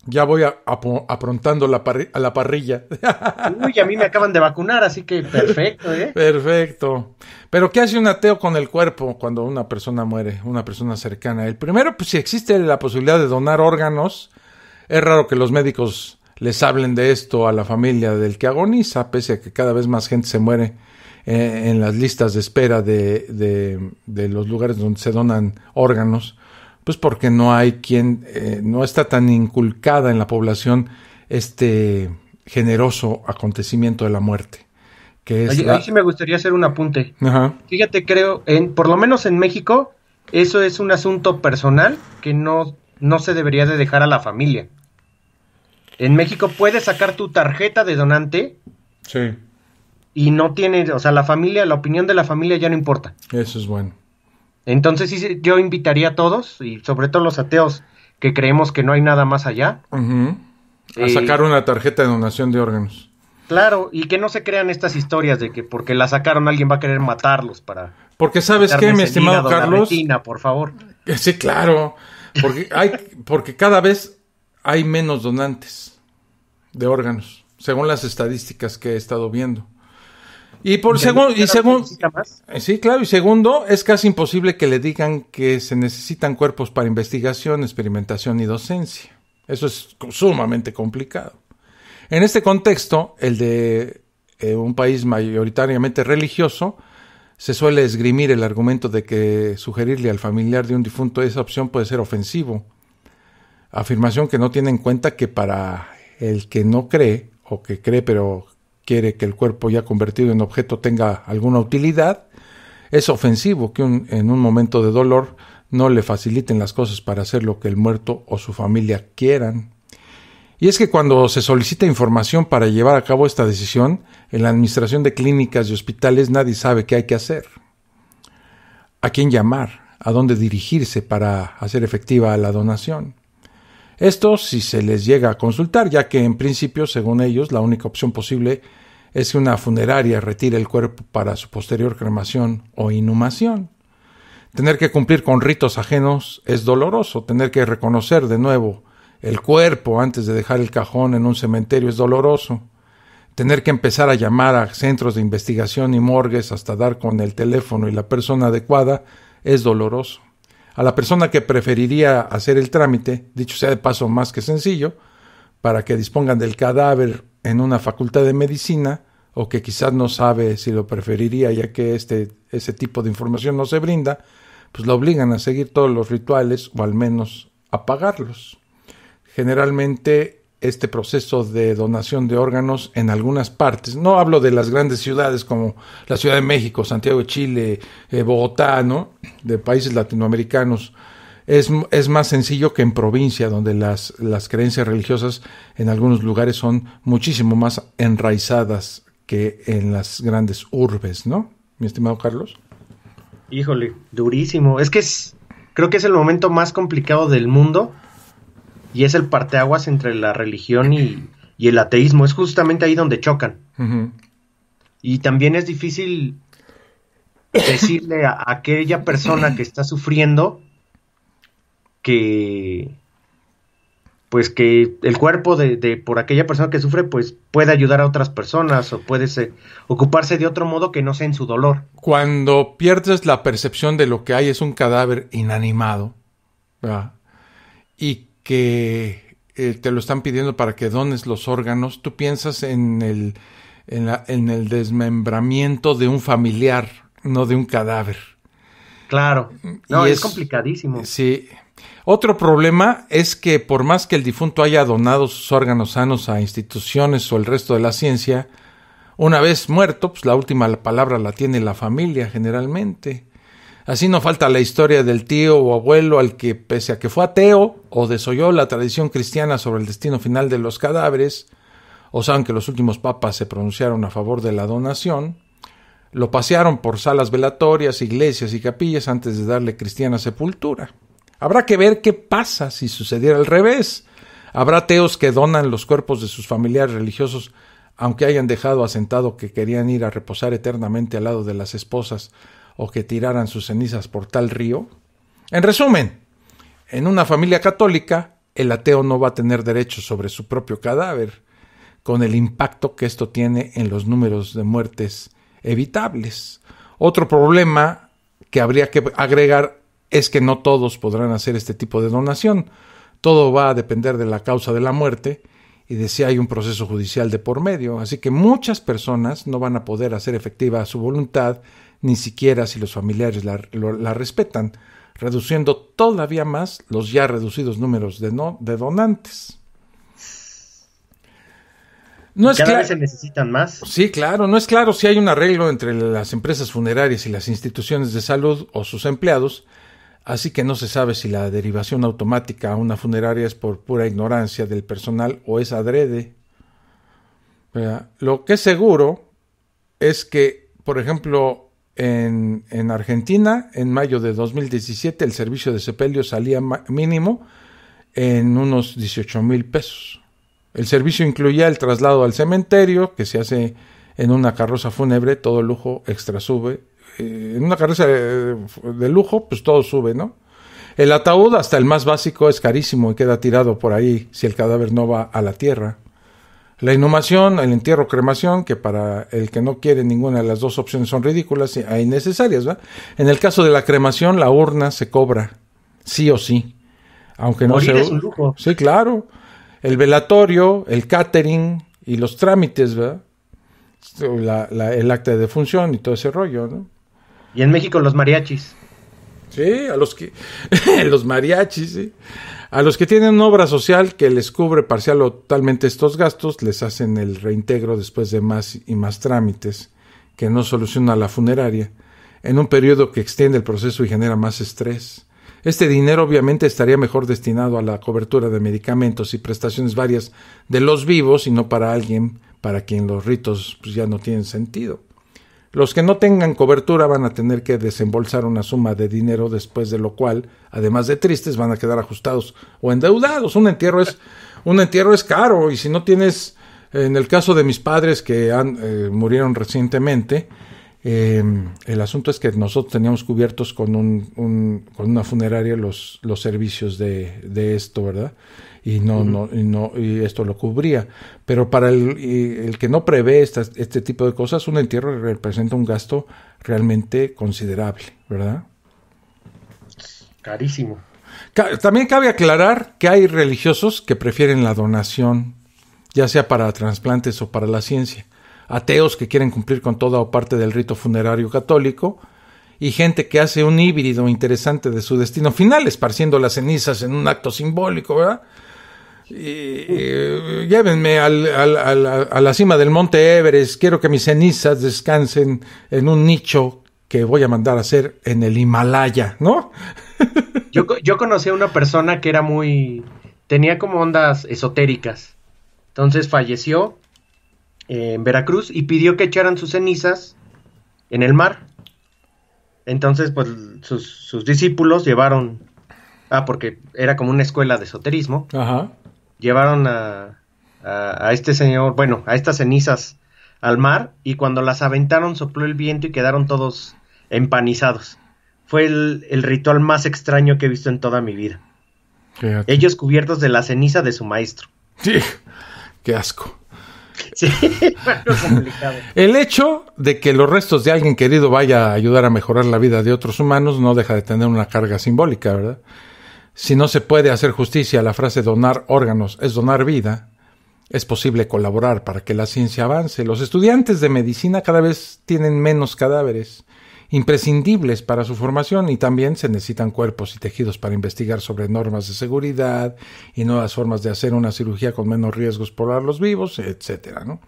Speaker 2: Ya voy aprontando a la parrilla.
Speaker 3: Uy, a mí me acaban de vacunar, así que perfecto, ¿eh?
Speaker 2: Perfecto. Pero ¿qué hace un ateo con el cuerpo cuando una persona muere, una persona cercana a él? Primero, pues si existe la posibilidad de donar órganos, es raro que los médicos les hablen de esto a la familia del que agoniza, pese a que cada vez más gente se muere en las listas de espera de los lugares donde se donan órganos. Pues porque no hay no está tan inculcada en la población este generoso acontecimiento de la muerte. Que es
Speaker 3: ahí sí me gustaría hacer un apunte.
Speaker 2: Ajá.
Speaker 3: Fíjate, creo, por lo menos en México, eso es un asunto personal que no se debería de dejar a la familia. En México puedes sacar tu tarjeta de donante.
Speaker 2: Sí.
Speaker 3: Y no tiene, o sea, la opinión de la familia ya no importa.
Speaker 2: Eso es bueno.
Speaker 3: Entonces sí, yo invitaría a todos, y sobre todo los ateos que creemos que no hay nada más allá.
Speaker 2: A sacar una tarjeta de donación de órganos.
Speaker 3: Claro, y que no se crean estas historias de que porque la sacaron alguien va a querer matarlos para...
Speaker 2: Porque ¿sabes qué, mi estimado Carlos?
Speaker 3: Retina, por favor.
Speaker 2: Sí, claro, porque cada vez hay menos donantes de órganos, según las estadísticas que he estado viendo. Sí, claro, y segundo, es casi imposible que le digan que se necesitan cuerpos para investigación, experimentación y docencia. Eso es sumamente complicado. En este contexto, el de un país mayoritariamente religioso, se suele esgrimir el argumento de que sugerirle al familiar de un difunto esa opción puede ser ofensivo. Afirmación que no tiene en cuenta que para el que no cree, o que cree pero quiere que el cuerpo ya convertido en objeto tenga alguna utilidad, es ofensivo que en un momento de dolor no le faciliten las cosas para hacer lo que el muerto o su familia quieran. Y es que cuando se solicita información para llevar a cabo esta decisión, en la administración de clínicas y hospitales nadie sabe qué hay que hacer, a quién llamar, a dónde dirigirse para hacer efectiva la donación. Esto si se les llega a consultar, ya que en principio, según ellos, la única opción posible es que una funeraria retire el cuerpo para su posterior cremación o inhumación. Tener que cumplir con ritos ajenos es doloroso, tener que reconocer de nuevo el cuerpo antes de dejar el cajón en un cementerio es doloroso. Tener que empezar a llamar a centros de investigación y morgues hasta dar con el teléfono y la persona adecuada es doloroso. A la persona que preferiría hacer el trámite, dicho sea de paso más que sencillo, para que dispongan del cadáver en una facultad de medicina, o que quizás no sabe si lo preferiría ya que ese tipo de información no se brinda, pues lo obligan a seguir todos los rituales o al menos a pagarlos. Generalmente este proceso de donación de órganos en algunas partes, no hablo de las grandes ciudades como la Ciudad de México, Santiago de Chile, Bogotá, ¿no?, de países latinoamericanos, es más sencillo que en provincia, donde las creencias religiosas en algunos lugares son muchísimo más enraizadas que en las grandes urbes, ¿no, mi estimado Carlos?
Speaker 3: Híjole, durísimo. Creo que es el momento más complicado del mundo. Y es el parteaguas entre la religión y el ateísmo. Es justamente ahí donde chocan. Uh-huh. Y también es difícil decirle a aquella persona que está sufriendo que el cuerpo por aquella persona que sufre pues puede ayudar a otras personas o puede ocuparse de otro modo que no sea en su dolor.
Speaker 2: Cuando pierdes la percepción de lo que hay es un cadáver inanimado, ¿verdad?, y que te lo están pidiendo para que dones los órganos, tú piensas en el desmembramiento de un familiar, no de un cadáver.
Speaker 3: Claro, no, es complicadísimo.
Speaker 2: Sí. Otro problema es que por más que el difunto haya donado sus órganos sanos a instituciones o el resto de la ciencia, una vez muerto, pues la última palabra la tiene la familia generalmente. Así no falta la historia del tío o abuelo al que, pese a que fue ateo o desoyó la tradición cristiana sobre el destino final de los cadáveres, o saben que los últimos papas se pronunciaron a favor de la donación, lo pasearon por salas velatorias, iglesias y capillas antes de darle cristiana sepultura. Habrá que ver qué pasa si sucediera al revés. Habrá ateos que donan los cuerpos de sus familiares religiosos, aunque hayan dejado asentado que querían ir a reposar eternamente al lado de las esposas, o que tiraran sus cenizas por tal río. En resumen, en una familia católica, el ateo no va a tener derecho sobre su propio cadáver, con el impacto que esto tiene en los números de muertes evitables. Otro problema que habría que agregar es que no todos podrán hacer este tipo de donación. Todo va a depender de la causa de la muerte y de si hay un proceso judicial de por medio. Así que muchas personas no van a poder hacer efectiva su voluntad, ni siquiera si los familiares la respetan, reduciendo todavía más los ya reducidos números de donantes.
Speaker 3: Cada vez se necesitan más.
Speaker 2: Sí, claro. No es claro si hay un arreglo entre las empresas funerarias y las instituciones de salud o sus empleados, así que no se sabe si la derivación automática a una funeraria es por pura ignorancia del personal o es adrede. Lo que es seguro es que, por ejemplo, en Argentina, en mayo de 2017, el servicio de sepelio salía mínimo en unos 18,000 pesos. El servicio incluía el traslado al cementerio, que se hace en una carroza fúnebre, todo lujo, extra sube. En una carroza de lujo, pues todo sube, ¿no? El ataúd, hasta el más básico, es carísimo y queda tirado por ahí si el cadáver no va a la tierra. La inhumación, el entierro, cremación, que para el que no quiere ninguna de las dos opciones son ridículas e innecesarias, ¿verdad? En el caso de la cremación, la urna se cobra, sí o sí. Aunque no
Speaker 3: morir es un lujo.
Speaker 2: Sí, claro. El velatorio, el catering y los trámites, ¿verdad? El acta de defunción y todo ese rollo, ¿no?
Speaker 3: Y en México los mariachis.
Speaker 2: Sí, a los que los mariachis, sí. A los que tienen una obra social que les cubre parcial o totalmente estos gastos, les hacen el reintegro después de más y más trámites que no soluciona la funeraria, en un periodo que extiende el proceso y genera más estrés. Este dinero obviamente estaría mejor destinado a la cobertura de medicamentos y prestaciones varias de los vivos y no para alguien para quien los ritos pues, ya no tienen sentido. Los que no tengan cobertura van a tener que desembolsar una suma de dinero, después de lo cual, además de tristes, van a quedar ajustados o endeudados. Un entierro es caro, y si no tienes, en el caso de mis padres que murieron recientemente, el asunto es que nosotros teníamos cubiertos con con una funeraria los servicios de esto, ¿verdad? Y y esto lo cubría. Pero para el que no prevé este tipo de cosas, un entierro representa un gasto realmente considerable, ¿verdad?
Speaker 3: Carísimo.
Speaker 2: También cabe aclarar que hay religiosos que prefieren la donación, ya sea para trasplantes o para la ciencia. Ateos que quieren cumplir con toda o parte del rito funerario católico, y gente que hace un híbrido interesante de su destino final, esparciendo las cenizas en un acto simbólico, ¿verdad? Llévenme a la cima del monte Everest, quiero que mis cenizas descansen en un nicho que voy a mandar a hacer en el Himalaya, ¿no?
Speaker 3: Yo conocí a una persona que era tenía como ondas esotéricas. Entonces falleció en Veracruz y pidió que echaran sus cenizas en el mar. Entonces, pues, sus discípulos llevaron, porque era como una escuela de esoterismo.
Speaker 2: Ajá.
Speaker 3: Llevaron a este señor, bueno, a estas cenizas al mar, y cuando las aventaron sopló el viento y quedaron todos empanizados. Fue el ritual más extraño que he visto en toda mi vida.
Speaker 2: Fíjate.
Speaker 3: Ellos cubiertos de la ceniza de su maestro.
Speaker 2: Sí, qué asco.
Speaker 3: Sí, bueno, complicado.
Speaker 2: El hecho de que los restos de alguien querido vaya a ayudar a mejorar la vida de otros humanos no deja de tener una carga simbólica, ¿verdad? Si no se puede hacer justicia a la frase donar órganos es donar vida, es posible colaborar para que la ciencia avance. Los estudiantes de medicina cada vez tienen menos cadáveres, imprescindibles para su formación, y también se necesitan cuerpos y tejidos para investigar sobre normas de seguridad y nuevas formas de hacer una cirugía con menos riesgos por los vivos, etcétera, ¿no?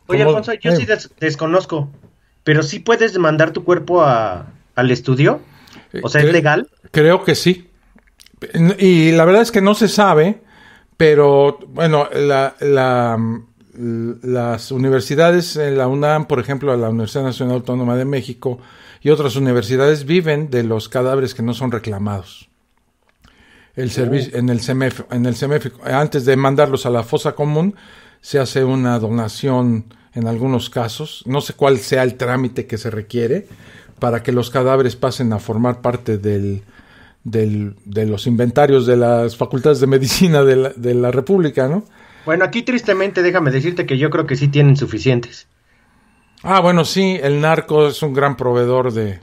Speaker 3: Oye, Alfonso, yo sí desconozco, pero ¿sí puedes mandar tu cuerpo al estudio? O sea, ¿es legal?
Speaker 2: Creo que sí. Y la verdad es que no se sabe, pero bueno, las universidades, la UNAM, por ejemplo, la Universidad Nacional Autónoma de México y otras universidades viven de los cadáveres que no son reclamados. El servicio en el CEMEF, antes de mandarlos a la fosa común, se hace una donación en algunos casos. No sé cuál sea el trámite que se requiere para que los cadáveres pasen a formar parte de los inventarios de las facultades de medicina de la República, ¿no?
Speaker 3: Bueno, aquí tristemente déjame decirte que yo creo que sí tienen suficientes.
Speaker 2: Bueno, sí, el narco es un gran proveedor de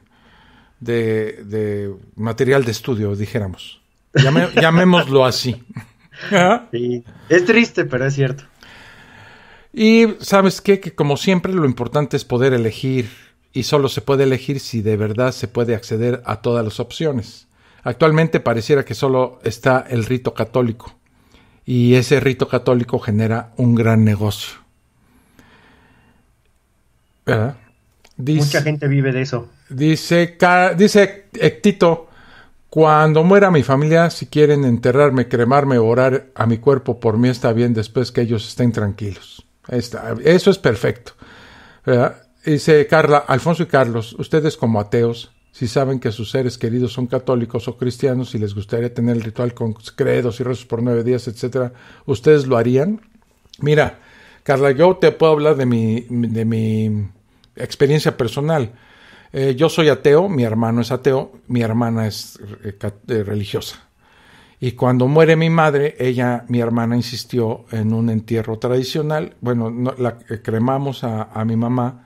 Speaker 2: material de estudio, dijéramos. Llamémoslo así.
Speaker 3: Sí, es triste, pero es cierto.
Speaker 2: Y ¿sabes qué? Que como siempre lo importante es poder elegir, y solo se puede elegir si de verdad se puede acceder a todas las opciones. Actualmente pareciera que solo está el rito católico, y ese rito católico genera un gran negocio. ¿Verdad?
Speaker 3: Mucha gente vive de eso.
Speaker 2: Dice Tito, cuando muera mi familia, si quieren enterrarme, cremarme o orar a mi cuerpo por mí, está bien, después que ellos estén tranquilos. Eso es perfecto, ¿verdad? Dice Carla, Alfonso y Carlos, ustedes como ateos, si saben que sus seres queridos son católicos o cristianos y les gustaría tener el ritual con credos y rezos por 9 días, etcétera, ¿ustedes lo harían? Mira, Carla, yo te puedo hablar de mi experiencia personal. Yo soy ateo, mi hermano es ateo, mi hermana es religiosa. Y cuando muere mi madre, mi hermana insistió en un entierro tradicional. Bueno, cremamos a mi mamá,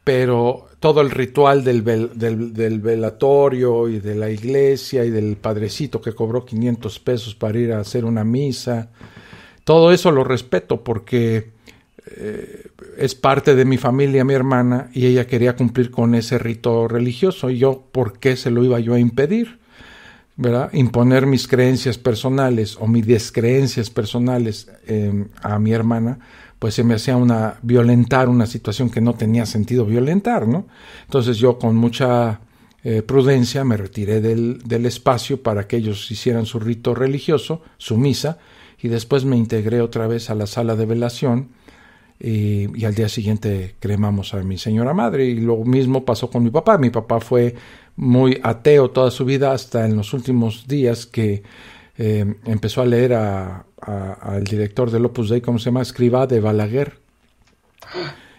Speaker 2: pero todo el ritual del velatorio y de la iglesia y del padrecito que cobró 500 pesos para ir a hacer una misa, todo eso lo respeto porque es parte de mi familia, mi hermana, y ella quería cumplir con ese rito religioso. Y yo, ¿por qué se lo iba yo a impedir? ¿Verdad? Imponer mis creencias personales o mis descreencias personales a mi hermana, pues se me hacía violentar una situación que no tenía sentido violentar, ¿no? Entonces yo con mucha prudencia me retiré del espacio para que ellos hicieran su rito religioso, su misa, y después me integré otra vez a la sala de velación y al día siguiente cremamos a mi señora madre. Y lo mismo pasó con mi papá. Mi papá fue muy ateo toda su vida hasta en los últimos días que empezó a leer al director del Opus Dei, ¿cómo se llama? Escrivá de Balaguer.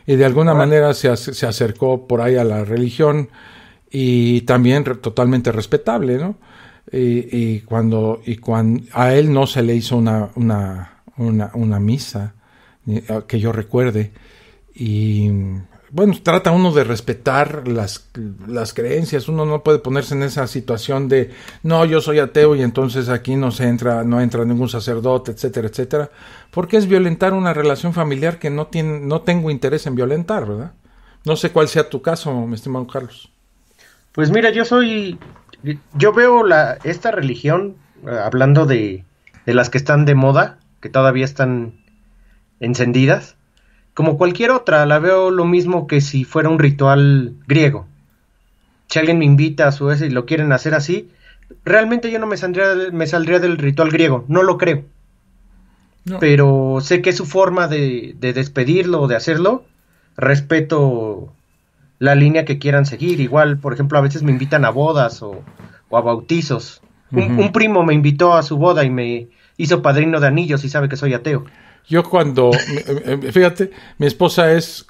Speaker 2: Y de alguna manera se acercó por ahí a la religión y también totalmente respetable, ¿no? Y cuando a él no se le hizo una misa que yo recuerde, y bueno, trata uno de respetar las creencias. Uno no puede ponerse en esa situación de no, yo soy ateo y entonces aquí no entra ningún sacerdote, etcétera, etcétera, porque es violentar una relación familiar que no tengo interés en violentar, ¿verdad? No sé cuál sea tu caso, mi estimado Carlos.
Speaker 3: Pues mira, yo veo esta religión, hablando de las que están de moda, que todavía están encendidas, como cualquier otra. La veo lo mismo que si fuera un ritual griego. Si alguien me invita a su vez y lo quieren hacer así, realmente yo no me saldría del ritual griego, no lo creo. No. Pero sé que es su forma de despedirlo o de hacerlo. Respeto la línea que quieran seguir. Igual, por ejemplo, a veces me invitan a bodas o a bautizos. Un primo me invitó a su boda y me hizo padrino de anillos y sabe que soy ateo.
Speaker 2: Yo fíjate, mi esposa es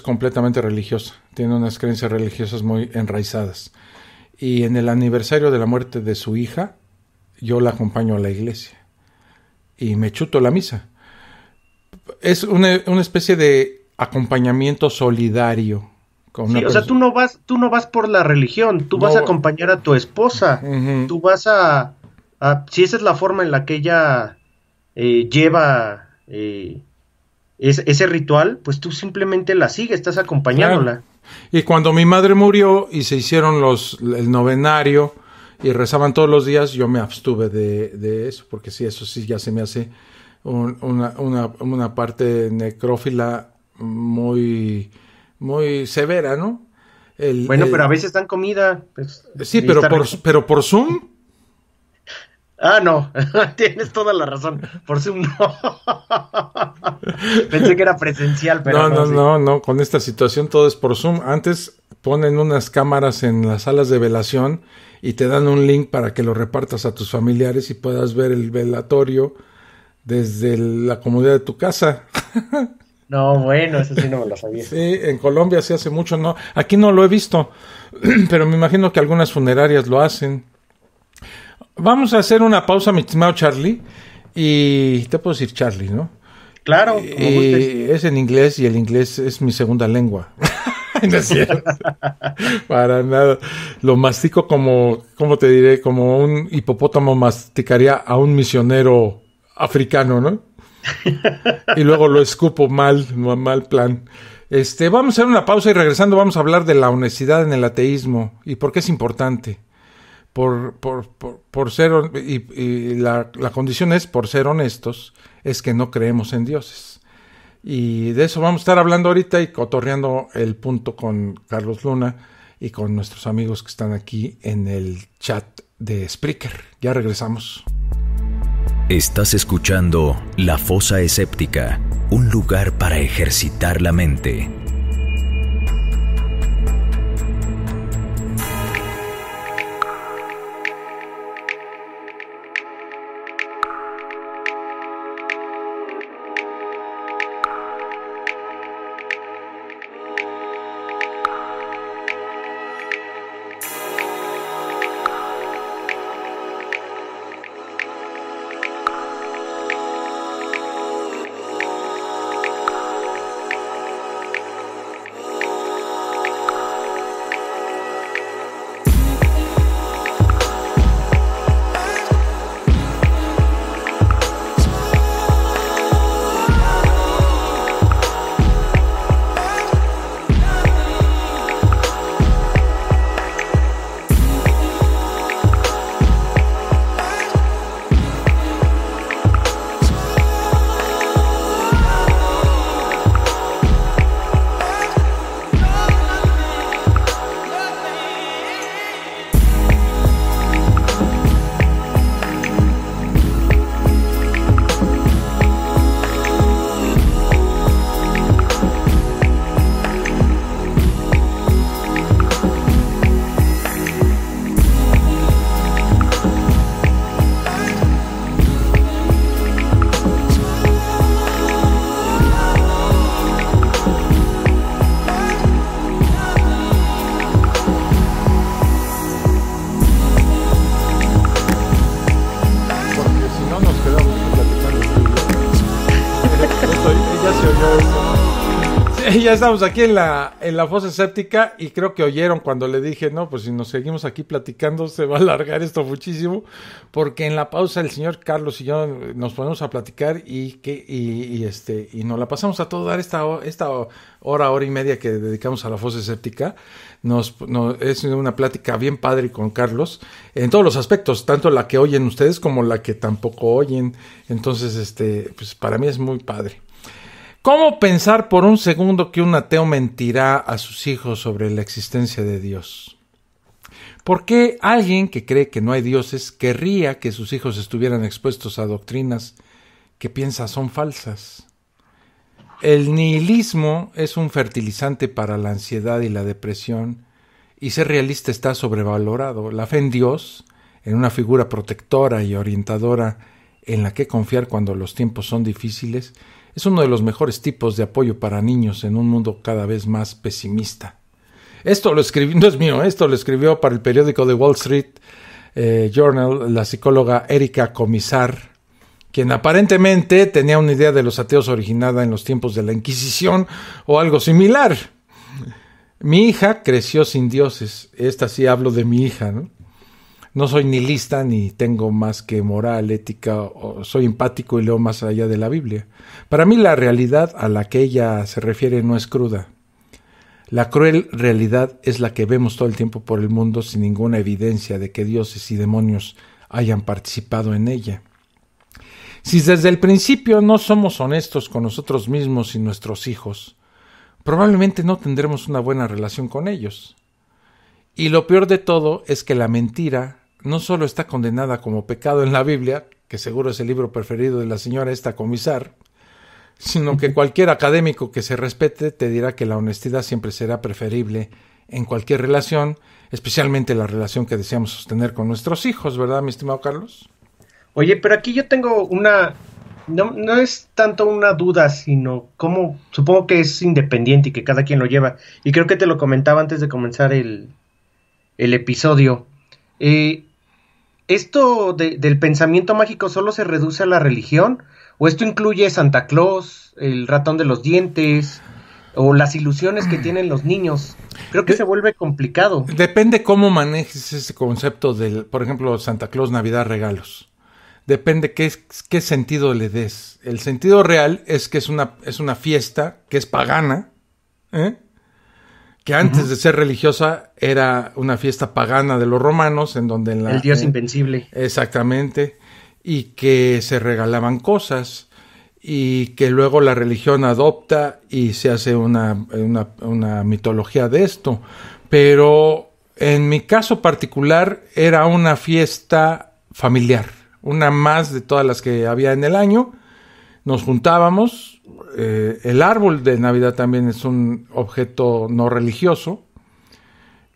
Speaker 2: completamente religiosa, tiene unas creencias religiosas muy enraizadas, y en el aniversario de la muerte de su hija, yo la acompaño a la iglesia y me chuto la misa. Es una especie de acompañamiento solidario.
Speaker 3: Sí, o sea, tú no vas por la religión, tú vas a acompañar a tu esposa, tú vas si esa es la forma en la que ella lleva ese ritual, pues tú simplemente la sigues, estás acompañándola.
Speaker 2: Claro. Y cuando mi madre murió y se hicieron el novenario y rezaban todos los días, yo me abstuve de eso, porque sí, eso sí ya se me hace una parte necrófila muy, muy severa, ¿no?
Speaker 3: Pero a veces dan comida. Pues,
Speaker 2: sí, pero por Zoom.
Speaker 3: Ah, no, tienes toda la razón. Por Zoom no. Pensé que era presencial, pero
Speaker 2: no, con esta situación todo es por Zoom. Antes ponen unas cámaras en las salas de velación y te dan un link para que lo repartas a tus familiares y puedas ver el velatorio desde la comodidad de tu casa.
Speaker 3: No, bueno, eso sí no me lo sabía.
Speaker 2: Sí, en Colombia se hace mucho, no, aquí no lo he visto, pero me imagino que algunas funerarias lo hacen. Vamos a hacer una pausa, mi estimado Charlie, y te puedo decir Charlie, ¿no?
Speaker 3: Claro.
Speaker 2: Es en inglés y el inglés es mi segunda lengua. No es cierto. Para nada. Lo mastico como te diré, como un hipopótamo masticaría a un misionero africano, ¿no? Y luego lo escupo mal plan. Vamos a hacer una pausa y regresando vamos a hablar de la honestidad en el ateísmo y por qué es importante. Por ser, y la condición es, por ser honestos, es que no creemos en dioses. Y de eso vamos a estar hablando ahorita y cotorreando el punto con Carlos Luna y con nuestros amigos que están aquí en el chat de Spreaker. Ya regresamos.
Speaker 1: Estás escuchando La Fosa Escéptica, un lugar para ejercitar la mente.
Speaker 2: Ya estamos aquí en la fosa séptica y creo que oyeron cuando le dije, no, pues si nos seguimos aquí platicando se va a alargar esto muchísimo, porque en la pausa el señor Carlos y yo nos ponemos a platicar y nos la pasamos a todo dar esta hora y media que dedicamos a la fosa séptica. Es una plática bien padre con Carlos en todos los aspectos, tanto la que oyen ustedes como la que tampoco oyen. Entonces, pues para mí es muy padre. ¿Cómo pensar por un segundo que un ateo mentirá a sus hijos sobre la existencia de Dios? ¿Por qué alguien que cree que no hay dioses querría que sus hijos estuvieran expuestos a doctrinas que piensa son falsas? El nihilismo es un fertilizante para la ansiedad y la depresión, y ser realista está sobrevalorado. La fe en Dios, en una figura protectora y orientadora en la que confiar cuando los tiempos son difíciles, es uno de los mejores tipos de apoyo para niños en un mundo cada vez más pesimista. Esto lo escribió, no es mío, esto lo escribió para el periódico The Wall Street Journal la psicóloga Erika Komisar, quien aparentemente tenía una idea de los ateos originada en los tiempos de la Inquisición o algo similar. Mi hija creció sin dioses. Esta sí hablo de mi hija, ¿no? No soy nihilista ni tengo más que moral, ética, soy empático y leo más allá de la Biblia. Para mí la realidad a la que ella se refiere no es cruda. La cruel realidad es la que vemos todo el tiempo por el mundo sin ninguna evidencia de que dioses y demonios hayan participado en ella. Si desde el principio no somos honestos con nosotros mismos y nuestros hijos, probablemente no tendremos una buena relación con ellos. Y lo peor de todo es que la mentira no solo está condenada como pecado en la Biblia, que seguro es el libro preferido de la señora esta Komisar, sino que cualquier académico que se respete te dirá que la honestidad siempre será preferible en cualquier relación, especialmente la relación que deseamos sostener con nuestros hijos, ¿verdad, mi estimado Carlos?
Speaker 3: Oye, pero aquí yo tengo una... No es tanto una duda, sino como... Supongo que es independiente y que cada quien lo lleva. Y creo que te lo comentaba antes de comenzar el episodio. ¿Esto del pensamiento mágico solo se reduce a la religión? ¿O esto incluye Santa Claus, el ratón de los dientes, o las ilusiones que tienen los niños? Creo que se vuelve complicado.
Speaker 2: Depende cómo manejes ese concepto del, por ejemplo, Santa Claus, Navidad, regalos. Depende qué sentido le des. El sentido real es que es una fiesta que es pagana, que antes de ser religiosa era una fiesta pagana de los romanos, en donde el Dios
Speaker 3: invencible.
Speaker 2: Exactamente, y que se regalaban cosas, y que luego la religión adopta y se hace una mitología de esto. Pero en mi caso particular era una fiesta familiar, una más de todas las que había en el año. Nos juntábamos. El árbol de Navidad también es un objeto no religioso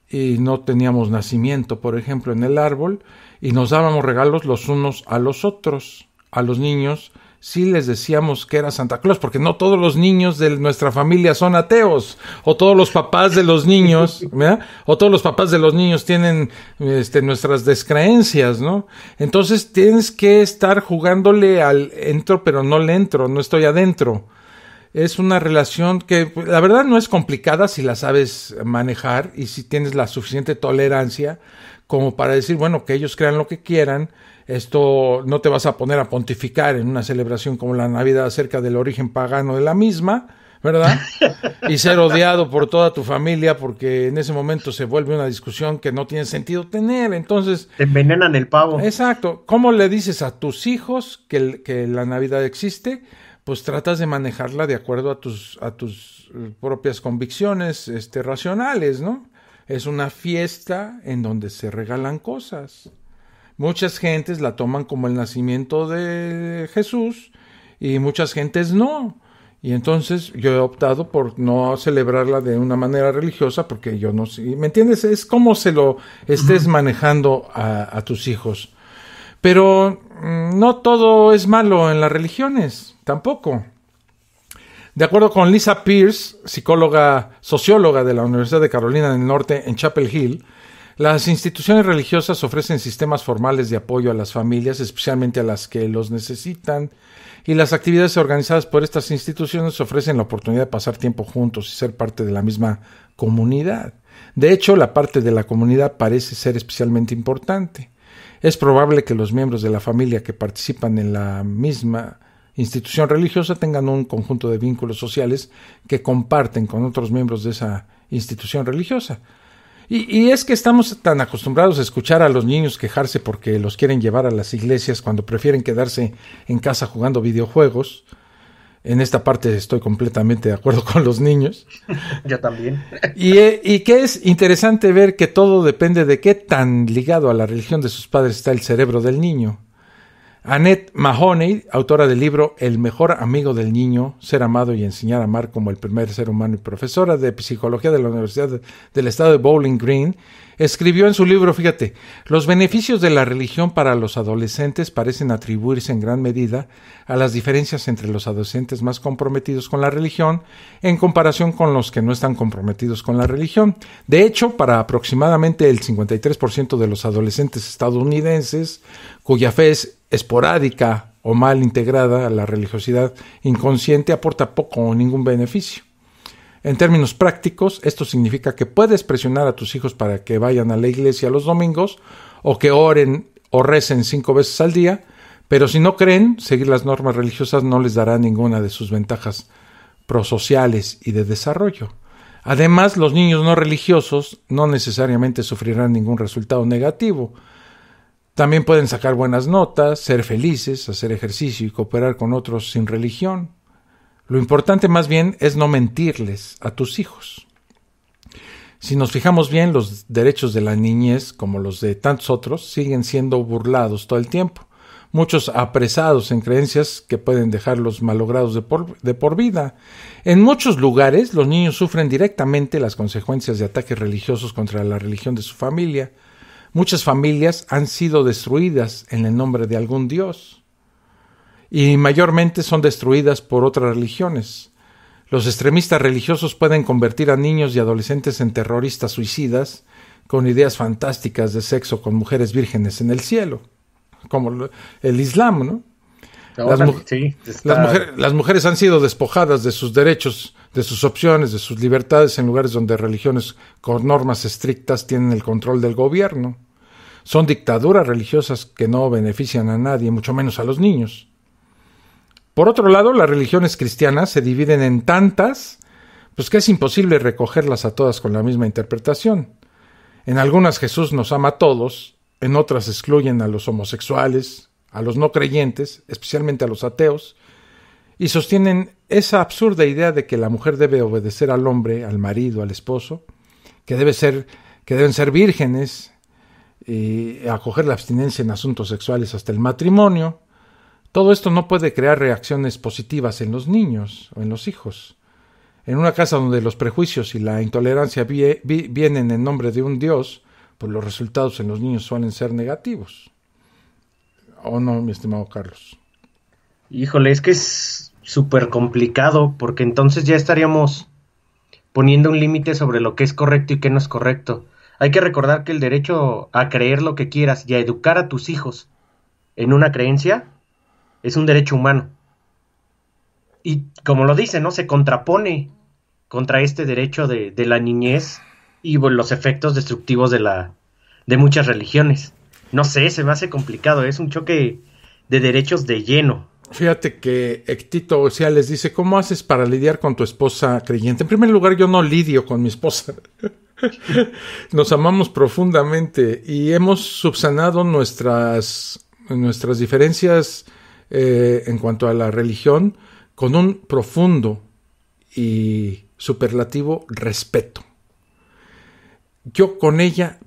Speaker 2: y no teníamos nacimiento, por ejemplo, en el árbol, y nos dábamos regalos los unos a los otros. A los niños sí les decíamos que era Santa Claus, porque no todos los niños de nuestra familia son ateos, o todos los papás de los niños, ¿verdad? O todos los papás de los niños tienen nuestras descreencias, ¿no? Entonces tienes que estar jugándole al entro, pero no le entro, no estoy adentro. Es una relación que la verdad no es complicada si la sabes manejar y si tienes la suficiente tolerancia como para decir, bueno, que ellos crean lo que quieran. Esto no te vas a poner a pontificar en una celebración como la Navidad acerca del origen pagano de la misma, ¿verdad? Y ser odiado por toda tu familia porque en ese momento se vuelve una discusión que no tiene sentido tener. Entonces
Speaker 3: te envenenan el pavo.
Speaker 2: Exacto. ¿Cómo le dices a tus hijos que la Navidad existe? Pues tratas de manejarla de acuerdo a tus propias convicciones racionales, ¿no? Es una fiesta en donde se regalan cosas. Muchas gentes la toman como el nacimiento de Jesús y muchas gentes no. Y entonces yo he optado por no celebrarla de una manera religiosa porque yo no sé, ¿me entiendes? Es como se lo estés manejando a tus hijos. Pero no todo es malo en las religiones, tampoco. De acuerdo con Lisa Pierce, socióloga de la Universidad de Carolina del Norte en Chapel Hill, Las instituciones religiosas ofrecen sistemas formales de apoyo a las familias, especialmente a las que los necesitan, y las actividades organizadas por estas instituciones ofrecen la oportunidad de pasar tiempo juntos y ser parte de la misma comunidad. De hecho, la parte de la comunidad parece ser especialmente importante. Es probable que los miembros de la familia que participan en la misma institución religiosa tengan un conjunto de vínculos sociales que comparten con otros miembros de esa institución religiosa. Y es que estamos tan acostumbrados a escuchar a los niños quejarse porque los quieren llevar a las iglesias cuando prefieren quedarse en casa jugando videojuegos. En esta parte estoy completamente de acuerdo con los niños.
Speaker 3: Yo también.
Speaker 2: Y que es interesante ver que todo depende de qué tan ligado a la religión de sus padres está el cerebro del niño. Annette Mahoney, autora del libro El mejor amigo del niño, ser amado y enseñar a amar como el primer ser humano y profesora de psicología de la Universidad del Estado de Bowling Green, escribió en su libro, fíjate, los beneficios de la religión para los adolescentes parecen atribuirse en gran medida a las diferencias entre los adolescentes más comprometidos con la religión en comparación con los que no están comprometidos con la religión. De hecho, para aproximadamente el 53% de los adolescentes estadounidenses, cuya fe es esporádica o mal integrada a la religiosidad inconsciente, aporta poco o ningún beneficio. En términos prácticos, esto significa que puedes presionar a tus hijos para que vayan a la iglesia los domingos o que oren o recen 5 veces al día, pero si no creen, seguir las normas religiosas no les dará ninguna de sus ventajas prosociales y de desarrollo. Además, los niños no religiosos no necesariamente sufrirán ningún resultado negativo. También pueden sacar buenas notas, ser felices, hacer ejercicio y cooperar con otros sin religión. Lo importante más bien es no mentirles a tus hijos. Si nos fijamos bien, los derechos de la niñez, como los de tantos otros, siguen siendo burlados todo el tiempo. Muchos apresados en creencias que pueden dejarlos malogrados de por vida. En muchos lugares, los niños sufren directamente las consecuencias de ataques religiosos contra la religión de su familia. Muchas familias han sido destruidas en el nombre de algún dios y mayormente son destruidas por otras religiones. Los extremistas religiosos pueden convertir a niños y adolescentes en terroristas suicidas con ideas fantásticas de sexo con mujeres vírgenes en el cielo, como el Islam, ¿no? Las mujeres han sido despojadas de sus derechos, de sus opciones, de sus libertades en lugares donde religiones con normas estrictas tienen el control del gobierno. Son dictaduras religiosas que no benefician a nadie, mucho menos a los niños. Por otro lado, las religiones cristianas se dividen en tantas, pues que es imposible recogerlas a todas con la misma interpretación. En algunas Jesús nos ama a todos, en otras excluyen a los homosexuales, a los no creyentes, especialmente a los ateos, y sostienen esa absurda idea de que la mujer debe obedecer al hombre, al marido, al esposo, que deben ser vírgenes y acoger la abstinencia en asuntos sexuales hasta el matrimonio. Todo esto no puede crear reacciones positivas en los niños o en los hijos. En una casa donde los prejuicios y la intolerancia vienen en nombre de un Dios, pues los resultados en los niños suelen ser negativos. ¿O no, mi estimado Carlos?
Speaker 3: Híjole, es que es súper complicado, porque entonces ya estaríamos poniendo un límite sobre lo que es correcto y qué no es correcto. Hay que recordar que el derecho a creer lo que quieras y a educar a tus hijos en una creencia es un derecho humano. Y como lo dice, ¿no? Se contrapone contra este derecho de la niñez y bueno, los efectos destructivos de muchas religiones. No sé, se me hace complicado, es un choque de derechos de lleno.
Speaker 2: Fíjate que Ectito les dice, ¿cómo haces para lidiar con tu esposa creyente? En primer lugar, yo no lidio con mi esposa. Nos amamos profundamente y hemos subsanado nuestras diferencias en cuanto a la religión con un profundo y superlativo respeto. Yo con ella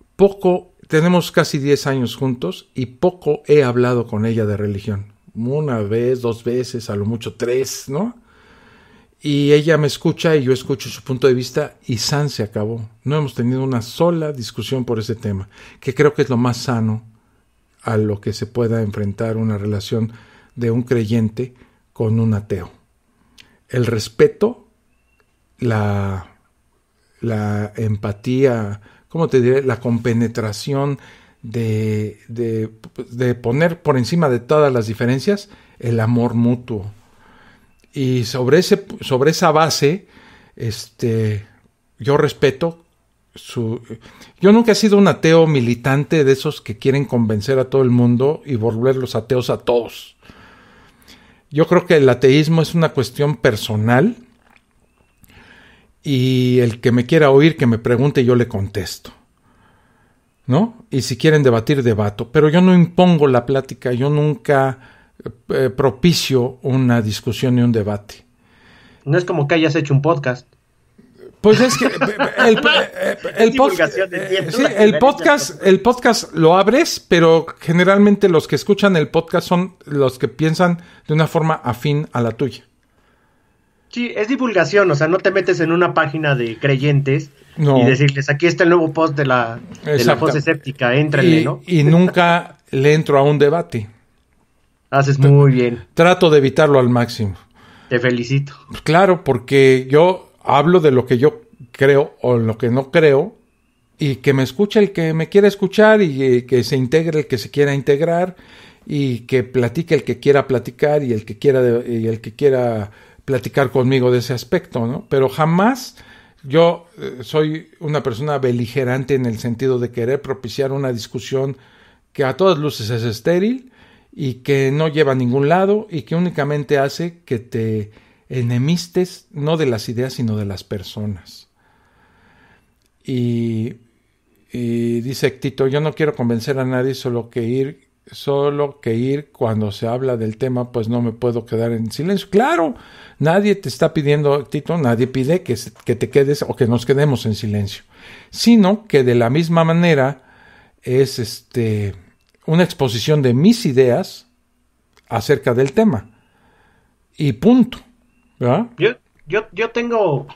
Speaker 2: tenemos casi 10 años juntos y poco he hablado con ella de religión. 1 vez, 2 veces, a lo mucho 3, ¿no? Y ella me escucha y yo escucho su punto de vista y se acabó. No hemos tenido una sola discusión por ese tema, que creo que es lo más sano a lo que se pueda enfrentar una relación de un creyente con un ateo. El respeto, la empatía ¿cómo te diré? La compenetración de poner por encima de todas las diferencias el amor mutuo. Y sobre esa base, yo respeto yo nunca he sido un ateo militante de esos que quieren convencer a todo el mundo y volver los ateos a todos. Yo creo que el ateísmo es una cuestión personal y el que me quiera oír, que me pregunte, yo le contesto, ¿no? Y si quieren debatir, debato. Pero yo no impongo la plática, yo nunca propicio una discusión ni un debate.
Speaker 3: No es como que hayas hecho un podcast.
Speaker 2: Pues es que el podcast lo abres, pero generalmente los que escuchan el podcast son los que piensan de una forma afín a la tuya.
Speaker 3: Sí, es divulgación, o sea, no te metes en una página de creyentes y decirles, aquí está el nuevo post de la Fosa Escéptica, éntrenle, ¿no?
Speaker 2: Y nunca le entro a un debate.
Speaker 3: Haces muy bien.
Speaker 2: Trato de evitarlo al máximo.
Speaker 3: Te felicito.
Speaker 2: Claro, porque yo hablo de lo que yo creo o lo que no creo y que me escuche el que me quiera escuchar y que se integre el que se quiera integrar y que platique el que quiera platicar y el que quiera platicar conmigo de ese aspecto, ¿no? Pero jamás yo soy una persona beligerante en el sentido de querer propiciar una discusión que a todas luces es estéril y que no lleva a ningún lado y que únicamente hace que te enemistes no de las ideas sino de las personas. Y dice Tito, yo no quiero convencer a nadie, solo que ir cuando se habla del tema, pues no me puedo quedar en silencio. Claro, nadie te está pidiendo, Tito, nadie pide que te quedes o que nos quedemos en silencio, sino que de la misma manera es una exposición de mis ideas acerca del tema y punto. ¿verdad?
Speaker 3: Yo tengo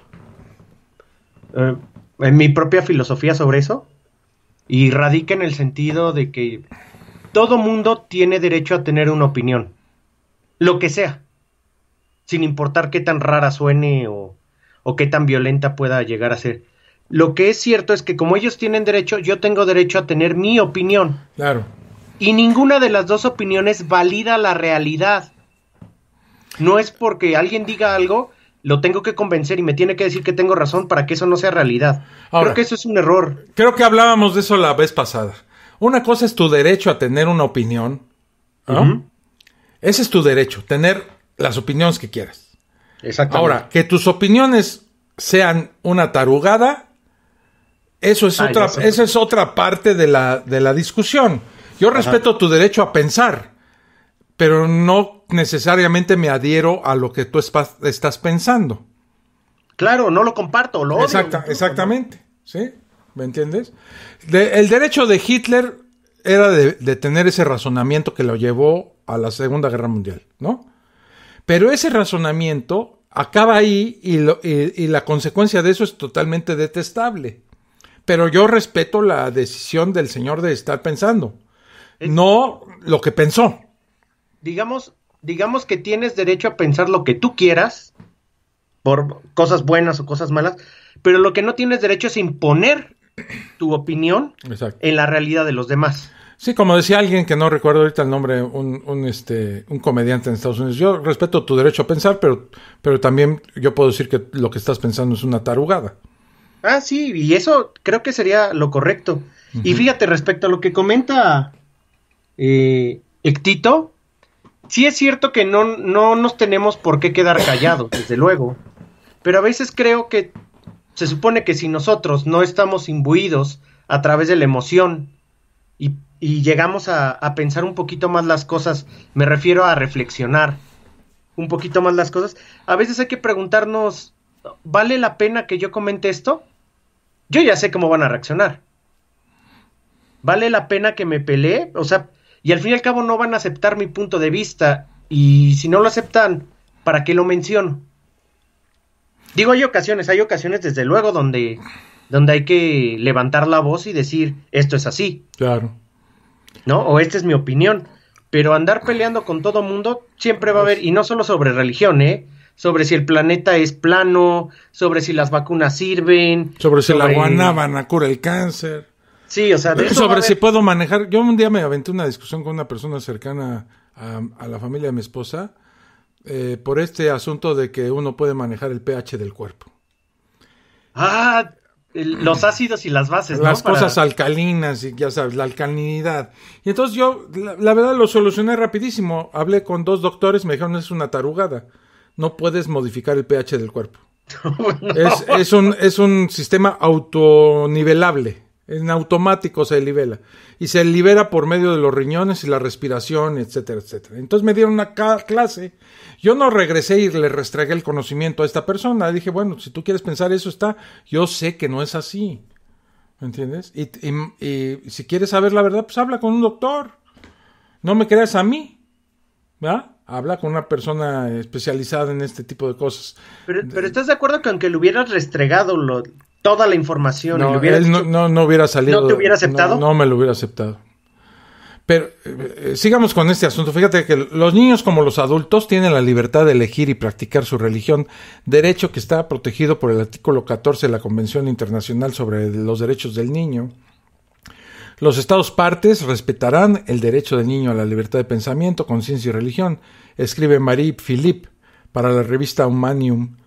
Speaker 3: en mi propia filosofía sobre eso y radica en el sentido de que todo mundo tiene derecho a tener una opinión, lo que sea, sin importar qué tan rara suene o qué tan violenta pueda llegar a ser. Lo que es cierto es que como ellos tienen derecho, yo tengo derecho a tener mi opinión.
Speaker 2: Claro.
Speaker 3: Y ninguna de las dos opiniones valida la realidad. No es porque alguien diga algo, lo tengo que convencer y me tiene que decir que tengo razón para que eso no sea realidad. Ahora, creo que eso es un error.
Speaker 2: Creo que hablábamos de eso la vez pasada. Una cosa es tu derecho a tener una opinión, ¿no? Uh-huh. Ese es tu derecho, tener las opiniones que quieras.
Speaker 3: Exactamente.
Speaker 2: Ahora, que tus opiniones sean una tarugada, eso es otra parte de la discusión. Yo respeto tu derecho a pensar, pero no necesariamente me adhiero a lo que tú estás pensando.
Speaker 3: Claro, no lo comparto, lo odio.
Speaker 2: Exactamente, ¿sí? ¿Me entiendes? El derecho de Hitler era de tener ese razonamiento que lo llevó a la Segunda Guerra Mundial, ¿no? Pero ese razonamiento acaba ahí y la consecuencia de eso es totalmente detestable. Pero yo respeto la decisión del señor de estar pensando, no lo que pensó.
Speaker 3: Digamos que tienes derecho a pensar lo que tú quieras, por cosas buenas o cosas malas, pero lo que no tienes derecho es imponer tu opinión en la realidad de los demás.
Speaker 2: Sí, como decía alguien que no recuerdo ahorita el nombre, un comediante en Estados Unidos, yo respeto tu derecho a pensar, pero también yo puedo decir que lo que estás pensando es una tarugada.
Speaker 3: Ah, sí, y eso creo que sería lo correcto. Uh-huh. Y fíjate, respecto a lo que comenta Ectito, sí es cierto que no nos tenemos por qué quedar callados, desde luego, pero a veces creo que se supone que si nosotros no estamos imbuidos a través de la emoción y llegamos a pensar un poquito más las cosas, me refiero a reflexionar un poquito más las cosas, a veces hay que preguntarnos, ¿vale la pena que yo comente esto? Yo ya sé cómo van a reaccionar. ¿Vale la pena que me pelee? O sea, y al fin y al cabo no van a aceptar mi punto de vista, y si no lo aceptan, ¿para qué lo menciono? Digo, hay ocasiones desde luego donde hay que levantar la voz y decir, esto es así.
Speaker 2: Claro.
Speaker 3: ¿No? O esta es mi opinión. Pero andar peleando con todo mundo siempre va a haber, y no solo sobre religión, sobre si el planeta es plano, sobre si las vacunas sirven.
Speaker 2: Sobre si la guanábana cura el cáncer.
Speaker 3: Sí, o sea, de eso
Speaker 2: sobre si puedo manejar. Yo un día me aventé una discusión con una persona cercana a la familia de mi esposa por este asunto de que uno puede manejar el pH del cuerpo.
Speaker 3: Los ácidos y las bases,
Speaker 2: las cosas alcalinas y ya sabes, la alcalinidad. Y entonces yo, la verdad, lo solucioné rapidísimo. Hablé con 2 doctores, me dijeron, es una tarugada. No puedes modificar el pH del cuerpo. No. Es un sistema autonivelable. En automático se nivela. Y se libera por medio de los riñones y la respiración, etcétera, etcétera. Entonces me dieron una clase. Yo no regresé y le restregué el conocimiento a esta persona. Dije, bueno, si tú quieres pensar eso está. Yo sé que no es así. ¿Me entiendes? Y si quieres saber la verdad, pues habla con un doctor. No me creas a mí. ¿Verdad? Habla con una persona especializada en este tipo de cosas.
Speaker 3: Pero ¿estás de acuerdo que aunque le hubieras restregado toda la información
Speaker 2: no,
Speaker 3: y le hubieras
Speaker 2: él no hubiera salido?
Speaker 3: ¿No te hubiera aceptado?
Speaker 2: No me lo hubiera aceptado. Pero sigamos con este asunto. Fíjate que los niños como los adultos tienen la libertad de elegir y practicar su religión, derecho que está protegido por el artículo 14 de la Convención Internacional sobre los Derechos del Niño. Los Estados partes respetarán el derecho del niño a la libertad de pensamiento, conciencia y religión, escribe Marie-Philippe para la revista Humanium.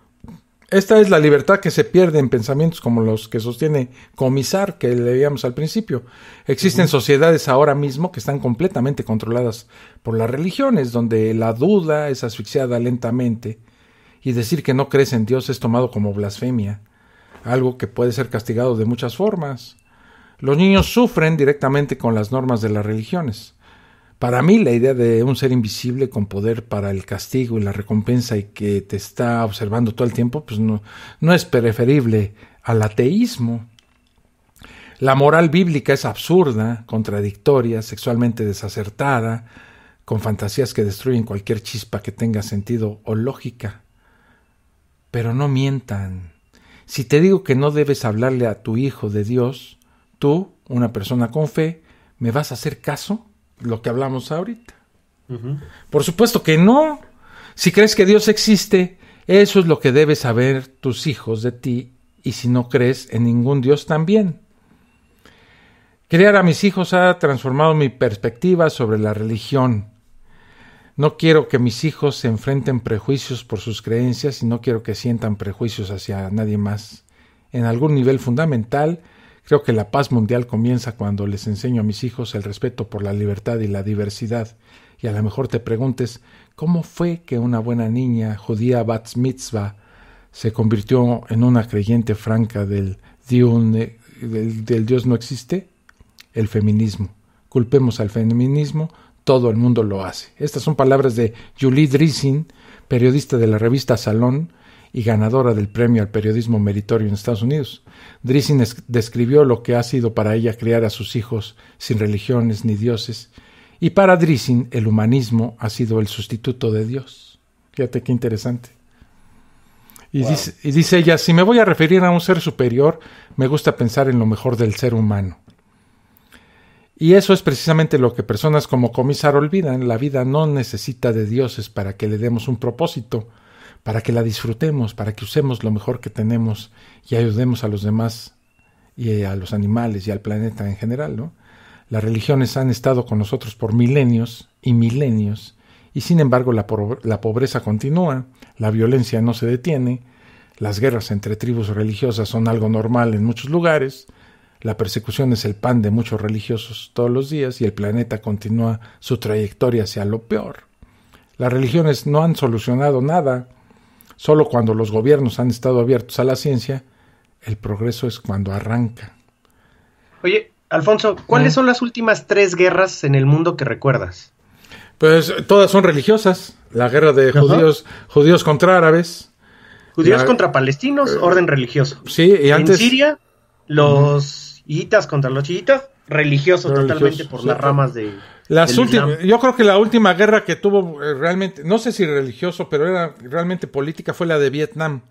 Speaker 2: Esta es la libertad que se pierde en pensamientos como los que sostiene Comisar, que leíamos al principio. Existen sociedades ahora mismo que están completamente controladas por las religiones, donde la duda es asfixiada lentamente y decir que no crees en Dios es tomado como blasfemia, algo que puede ser castigado de muchas formas. Los niños sufren directamente con las normas de las religiones. Para mí, la idea de un ser invisible con poder para el castigo y la recompensa y que te está observando todo el tiempo, pues no es preferible al ateísmo. La moral bíblica es absurda, contradictoria, sexualmente desacertada, con fantasías que destruyen cualquier chispa que tenga sentido o lógica. Pero no mientan. Si te digo que no debes hablarle a tu hijo de Dios, tú, una persona con fe, ¿me vas a hacer caso? Lo que hablamos ahorita. Por supuesto que no. Si crees que Dios existe, eso es lo que debes saber tus hijos de ti, y si no crees en ningún Dios también. Criar a mis hijos ha transformado mi perspectiva sobre la religión. No quiero que mis hijos se enfrenten prejuicios por sus creencias y no quiero que sientan prejuicios hacia nadie más. En algún nivel fundamental, creo que la paz mundial comienza cuando les enseño a mis hijos el respeto por la libertad y la diversidad. Y a lo mejor te preguntes, ¿cómo fue que una buena niña judía bat mitzvah se convirtió en una creyente franca del Dios no existe? El feminismo. Culpemos al feminismo, todo el mundo lo hace. Estas son palabras de Julie Drisin, periodista de la revista Salón y ganadora del premio al periodismo meritorio en Estados Unidos. Drisin describió lo que ha sido para ella criar a sus hijos sin religiones ni dioses, y para Drisin el humanismo ha sido el sustituto de Dios. Fíjate qué interesante. Y, wow. dice ella, si me voy a referir a un ser superior, me gusta pensar en lo mejor del ser humano. Y eso es precisamente lo que personas como Comisar olvidan. La vida no necesita de dioses para que le demos un propósito, para que la disfrutemos, para que usemos lo mejor que tenemos y ayudemos a los demás y a los animales y al planeta en general, ¿no? Las religiones han estado con nosotros por milenios y milenios, y sin embargo la pobreza continúa, la violencia no se detiene, las guerras entre tribus religiosas son algo normal en muchos lugares, la persecución es el pan de muchos religiosos todos los días y el planeta continúa su trayectoria hacia lo peor. Las religiones no han solucionado nada. Solo cuando los gobiernos han estado abiertos a la ciencia, el progreso es cuando arranca.
Speaker 3: Oye, Alfonso, ¿cuáles son las últimas 3 guerras en el mundo que recuerdas?
Speaker 2: Pues todas son religiosas. La guerra de judíos contra árabes.
Speaker 3: Judíos contra palestinos, orden religioso.
Speaker 2: Sí, y antes...
Speaker 3: En Siria, los chiitas contra los chiitas, religiosos totalmente por las ramas de...
Speaker 2: Yo creo que la última guerra que tuvo realmente, no sé si religioso, pero era realmente política, fue la de Vietnam.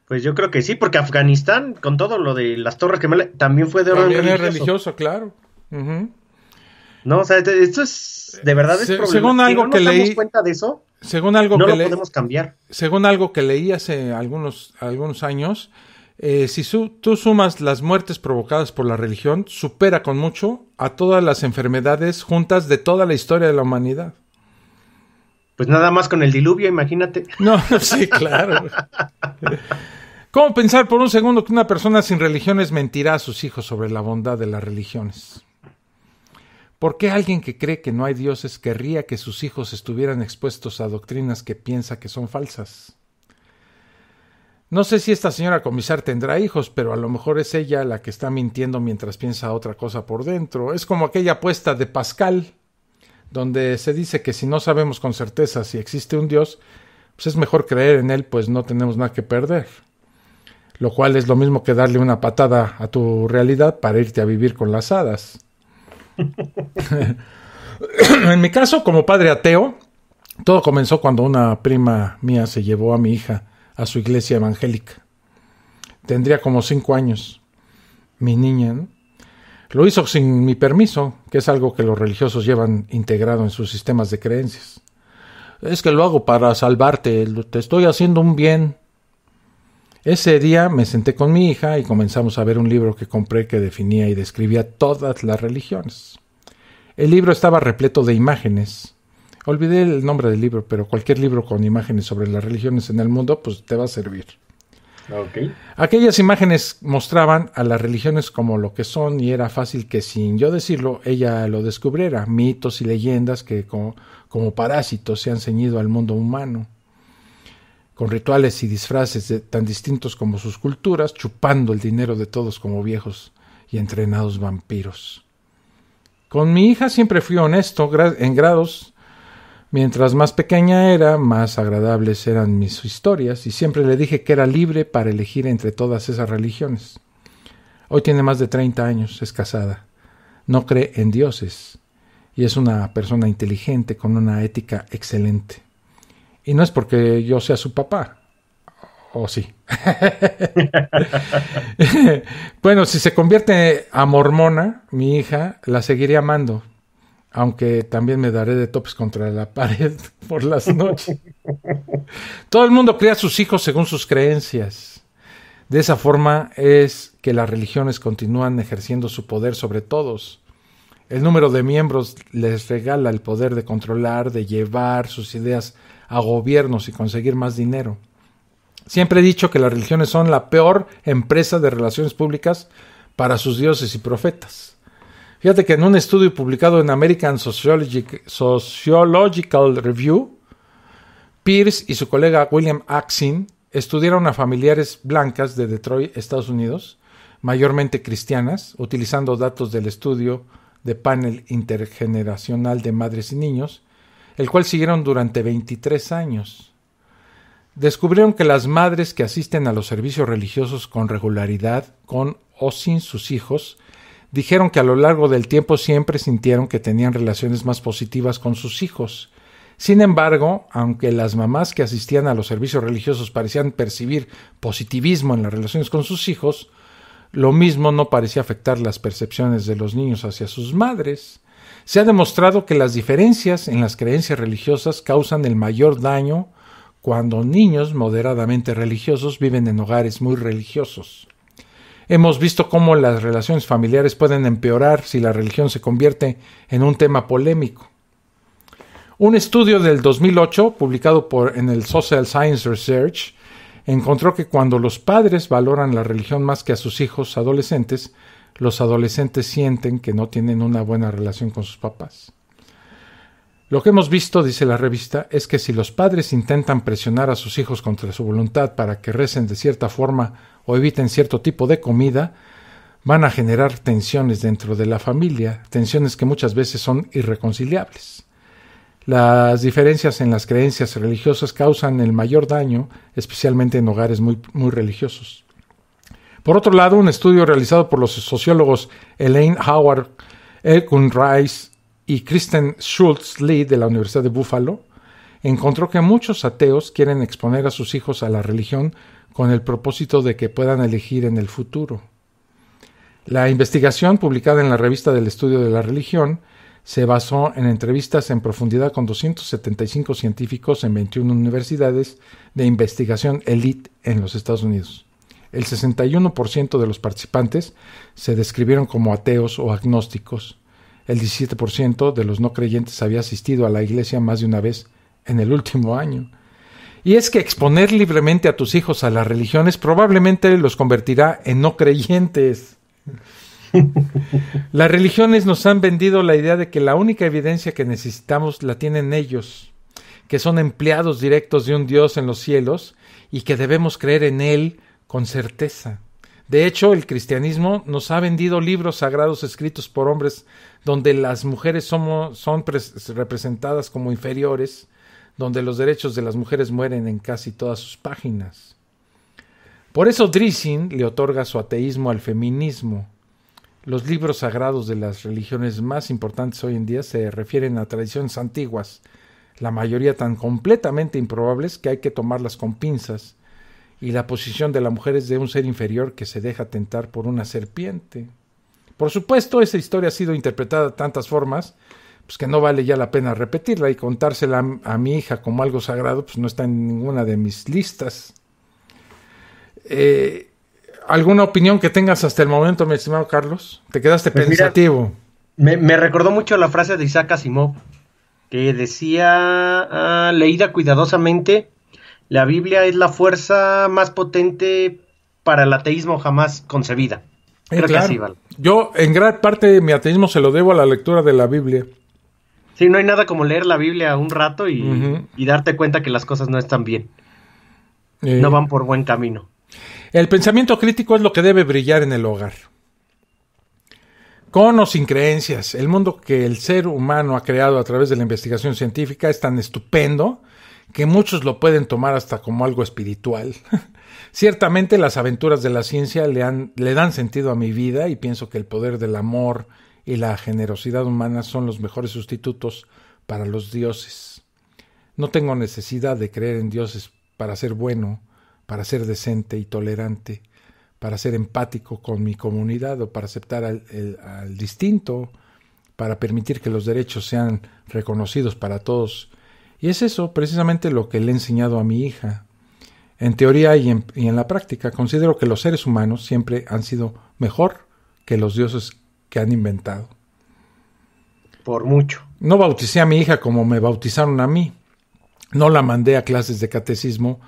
Speaker 3: Pues yo creo que sí, porque Afganistán, con todo lo de las Torres Gemelas, también fue de orden religioso.
Speaker 2: Es religioso, claro.
Speaker 3: No, o sea, esto es, de verdad es problemático.
Speaker 2: Según algo
Speaker 3: si no
Speaker 2: que
Speaker 3: nos
Speaker 2: leí,
Speaker 3: damos cuenta de eso,
Speaker 2: según algo
Speaker 3: no
Speaker 2: que
Speaker 3: lo podemos cambiar.
Speaker 2: Según algo que leí hace algunos años, si tú sumas las muertes provocadas por la religión, supera con mucho a todas las enfermedades juntas de toda la historia de la humanidad.
Speaker 3: Pues nada más con el diluvio, imagínate.
Speaker 2: No, sí, claro. ¿Cómo pensar por un segundo que una persona sin religiones mentirá a sus hijos sobre la bondad de las religiones? ¿Por qué alguien que cree que no hay dioses querría que sus hijos estuvieran expuestos a doctrinas que piensa que son falsas? No sé si esta señora comisar tendrá hijos, pero a lo mejor es ella la que está mintiendo mientras piensa otra cosa por dentro. Es como aquella apuesta de Pascal, donde se dice que si no sabemos con certeza si existe un Dios, pues es mejor creer en él, pues no tenemos nada que perder. Lo cual es lo mismo que darle una patada a tu realidad para irte a vivir con las hadas. En mi caso, como padre ateo, todo comenzó cuando una prima mía se llevó a mi hija a su iglesia evangélica. Tendría como 5 años, mi niña, ¿no? Lo hizo sin mi permiso, que es algo que los religiosos llevan integrado en sus sistemas de creencias. Es que lo hago para salvarte, te estoy haciendo un bien. Ese día me senté con mi hija y comenzamos a ver un libro que compré que definía y describía todas las religiones. El libro estaba repleto de imágenes. Olvidé el nombre del libro, pero cualquier libro con imágenes sobre las religiones en el mundo, pues te va a servir.
Speaker 3: Okay.
Speaker 2: Aquellas imágenes mostraban a las religiones como lo que son y era fácil que sin yo decirlo ella lo descubriera. Mitos y leyendas que como parásitos se han ceñido al mundo humano, con rituales y disfraces tan distintos como sus culturas, chupando el dinero de todos como viejos y entrenados vampiros. Con mi hija siempre fui honesto en grados. Mientras más pequeña era, más agradables eran mis historias, y siempre le dije que era libre para elegir entre todas esas religiones. Hoy tiene más de 30 años, es casada, no cree en dioses, y es una persona inteligente con una ética excelente. Y no es porque yo sea su papá. ¿O sí? Bueno, si se convierte a mormona, mi hija la seguiré amando. Aunque también me daré de topes contra la pared por las noches. Todo el mundo cría a sus hijos según sus creencias. De esa forma es que las religiones continúan ejerciendo su poder sobre todos. El número de miembros les regala el poder de controlar, de llevar sus ideas a gobiernos y conseguir más dinero. Siempre he dicho que las religiones son la peor empresa de relaciones públicas para sus dioses y profetas. Fíjate que en un estudio publicado en American Sociological Review, Pierce y su colega William Axin estudiaron a familiares blancas de Detroit, Estados Unidos, mayormente cristianas, utilizando datos del estudio de panel intergeneracional de madres y niños, el cual siguieron durante 23 años. Descubrieron que las madres que asisten a los servicios religiosos con regularidad, con o sin sus hijos, dijeron que a lo largo del tiempo siempre sintieron que tenían relaciones más positivas con sus hijos. Sin embargo, aunque las mamás que asistían a los servicios religiosos parecían percibir positivismo en las relaciones con sus hijos, lo mismo no parecía afectar las percepciones de los niños hacia sus madres. Se ha demostrado que las diferencias en las creencias religiosas causan el mayor daño cuando niños moderadamente religiosos viven en hogares muy religiosos. Hemos visto cómo las relaciones familiares pueden empeorar si la religión se convierte en un tema polémico. Un estudio del 2008, publicado en el Social Science Research, encontró que cuando los padres valoran la religión más que a sus hijos adolescentes, los adolescentes sienten que no tienen una buena relación con sus papás. Lo que hemos visto, dice la revista, es que si los padres intentan presionar a sus hijos contra su voluntad para que recen de cierta forma o eviten cierto tipo de comida, van a generar tensiones dentro de la familia, tensiones que muchas veces son irreconciliables. Las diferencias en las creencias religiosas causan el mayor daño, especialmente en hogares muy religiosos. Por otro lado, un estudio realizado por los sociólogos Elaine Howard, Elkun Rice y Kristen Schultz-Lee de la Universidad de Buffalo encontró que muchos ateos quieren exponer a sus hijos a la religión con el propósito de que puedan elegir en el futuro. La investigación, publicada en la revista del Estudio de la Religión, se basó en entrevistas en profundidad con 275 científicos en 21 universidades de investigación elite en los Estados Unidos. El 61% de los participantes se describieron como ateos o agnósticos. El 17% de los no creyentes había asistido a la iglesia más de una vez en el último año. Y es que exponer libremente a tus hijos a las religiones probablemente los convertirá en no creyentes. Las religiones nos han vendido la idea de que la única evidencia que necesitamos la tienen ellos, que son empleados directos de un Dios en los cielos y que debemos creer en Él con certeza. De hecho, el cristianismo nos ha vendido libros sagrados escritos por hombres donde las mujeres son representadas como inferiores, donde los derechos de las mujeres mueren en casi todas sus páginas. Por eso Drizin le otorga su ateísmo al feminismo. Los libros sagrados de las religiones más importantes hoy en día se refieren a tradiciones antiguas, la mayoría tan completamente improbables que hay que tomarlas con pinzas, y la posición de la mujer es de un ser inferior que se deja tentar por una serpiente. Por supuesto, esa historia ha sido interpretada de tantas formas, pues que no vale ya la pena repetirla, y contársela a mi hija como algo sagrado, pues no está en ninguna de mis listas. ¿Alguna opinión que tengas hasta el momento, mi estimado Carlos? ¿Te quedaste pensativo?
Speaker 3: Mira, me recordó mucho la frase de Isaac Asimov, que decía, leída cuidadosamente, la Biblia es la fuerza más potente para el ateísmo jamás concebida. Creo
Speaker 2: claro.
Speaker 3: Que así vale.
Speaker 2: Yo, en gran parte, mi ateísmo se lo debo a la lectura de la Biblia.
Speaker 3: Sí, no hay nada como leer la Biblia un rato y darte cuenta que las cosas no están bien. No van por buen camino.
Speaker 2: El pensamiento crítico es lo que debe brillar en el hogar. Con o sin creencias, el mundo que el ser humano ha creado a través de la investigación científica es tan estupendo que muchos lo pueden tomar hasta como algo espiritual. Ciertamente las aventuras de la ciencia le dan sentido a mi vida, y pienso que el poder del amor y la generosidad humana son los mejores sustitutos para los dioses. No tengo necesidad de creer en dioses para ser bueno, para ser decente y tolerante, para ser empático con mi comunidad o para aceptar al distinto, para permitir que los derechos sean reconocidos para todos. Y es eso precisamente lo que le he enseñado a mi hija. En teoría y en la práctica, considero que los seres humanos siempre han sido mejor que los dioses que han inventado.
Speaker 3: Por mucho.
Speaker 2: No bauticé a mi hija como me bautizaron a mí. No la mandé a clases de catecismo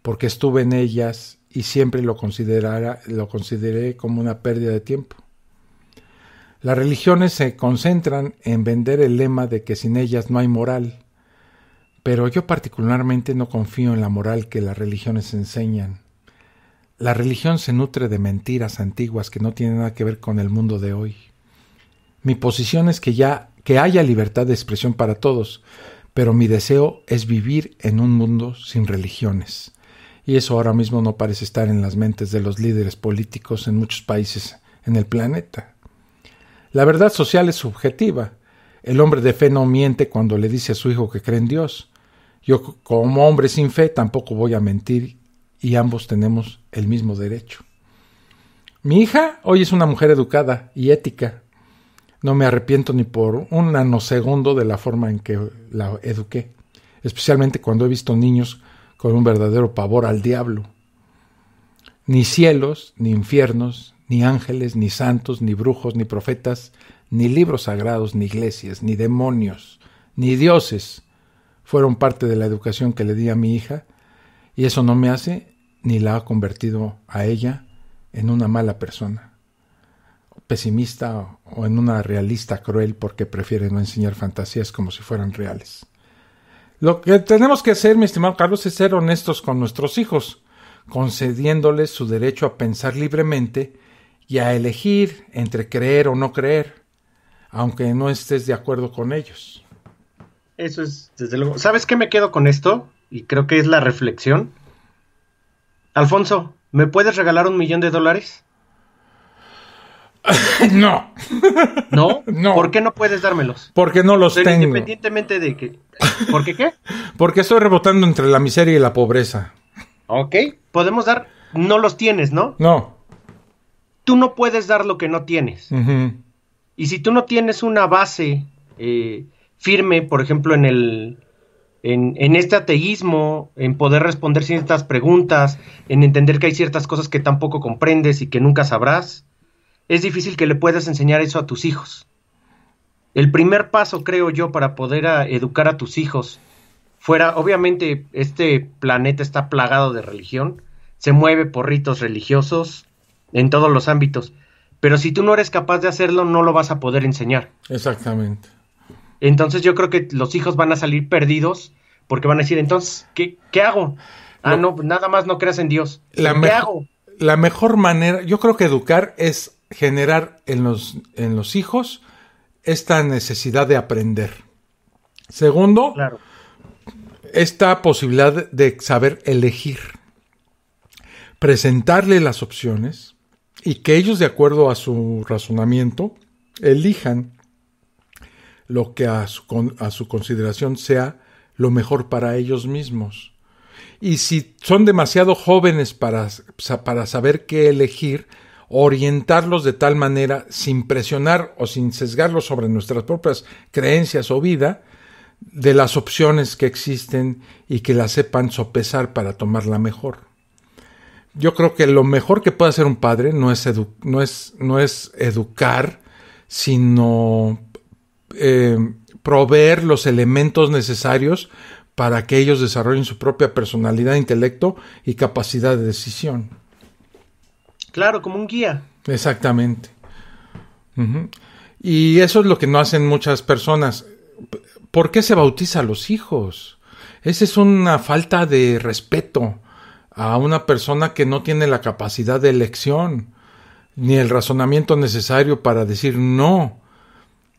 Speaker 2: porque estuve en ellas y siempre lo consideré como una pérdida de tiempo. Las religiones se concentran en vender el lema de que sin ellas no hay moral, pero yo particularmente no confío en la moral que las religiones enseñan. La religión se nutre de mentiras antiguas que no tienen nada que ver con el mundo de hoy. Mi posición es que haya libertad de expresión para todos, pero mi deseo es vivir en un mundo sin religiones. Y eso ahora mismo no parece estar en las mentes de los líderes políticos en muchos países en el planeta. La verdad social es subjetiva. El hombre de fe no miente cuando le dice a su hijo que cree en Dios. Yo, como hombre sin fe, tampoco voy a mentir, y ambos tenemos el mismo derecho. Mi hija hoy es una mujer educada y ética. No me arrepiento ni por un nanosegundo de la forma en que la eduqué, especialmente cuando he visto niños con un verdadero pavor al diablo. Ni cielos, ni infiernos, ni ángeles, ni santos, ni brujos, ni profetas, ni libros sagrados, ni iglesias, ni demonios, ni dioses fueron parte de la educación que le di a mi hija, y eso no me hace ni la ha convertido a ella en una mala persona, pesimista o en una realista cruel porque prefiere no enseñar fantasías como si fueran reales. Lo que tenemos que hacer, mi estimado Carlos, es ser honestos con nuestros hijos, concediéndoles su derecho a pensar libremente y a elegir entre creer o no creer, aunque no estés de acuerdo con ellos.
Speaker 3: Eso es, desde luego. ¿Sabes qué me quedo con esto? Y creo que es la reflexión. Alfonso, ¿me puedes regalar $1,000,000?
Speaker 2: No.
Speaker 3: ¿No?
Speaker 2: No.
Speaker 3: ¿Por qué no puedes dármelos?
Speaker 2: Porque no los tengo.
Speaker 3: Independientemente de que... ¿Por qué qué?
Speaker 2: Porque estoy rebotando entre la miseria y la pobreza.
Speaker 3: Ok. Podemos dar... No los tienes, ¿no?
Speaker 2: No.
Speaker 3: Tú no puedes dar lo que no tienes.
Speaker 2: Uh-huh.
Speaker 3: Y si tú no tienes una base firme, por ejemplo, en este ateísmo, en poder responder ciertas preguntas, en entender que hay ciertas cosas que tampoco comprendes y que nunca sabrás, es difícil que le puedas enseñar eso a tus hijos. El primer paso, creo yo, para poder educar a tus hijos, obviamente este planeta está plagado de religión, se mueve por ritos religiosos en todos los ámbitos, pero si tú no eres capaz de hacerlo, no lo vas a poder enseñar.
Speaker 2: Exactamente.
Speaker 3: Entonces yo creo que los hijos van a salir perdidos porque van a decir, entonces, ¿qué hago? No, nada más no creas en Dios. ¿Qué hago?
Speaker 2: La mejor manera, yo creo que educar es generar en los hijos esta necesidad de aprender. Segundo,
Speaker 3: claro,
Speaker 2: esta posibilidad de saber elegir. Presentarle las opciones y que ellos, de acuerdo a su razonamiento, elijan lo que a su consideración sea lo mejor para ellos mismos. Y si son demasiado jóvenes para saber qué elegir, orientarlos de tal manera, sin presionar o sin sesgarlos sobre nuestras propias creencias o vida, de las opciones que existen y que las sepan sopesar para tomar la mejor. Yo creo que lo mejor que puede hacer un padre no es educar, sino proveer los elementos necesarios para que ellos desarrollen su propia personalidad, intelecto y capacidad de decisión.
Speaker 3: Claro, como un guía.
Speaker 2: Exactamente. Uh-huh. Y eso es lo que no hacen muchas personas. ¿Por qué se bautiza a los hijos? Esa es una falta de respeto a una persona que no tiene la capacidad de elección, ni el razonamiento necesario para decir no.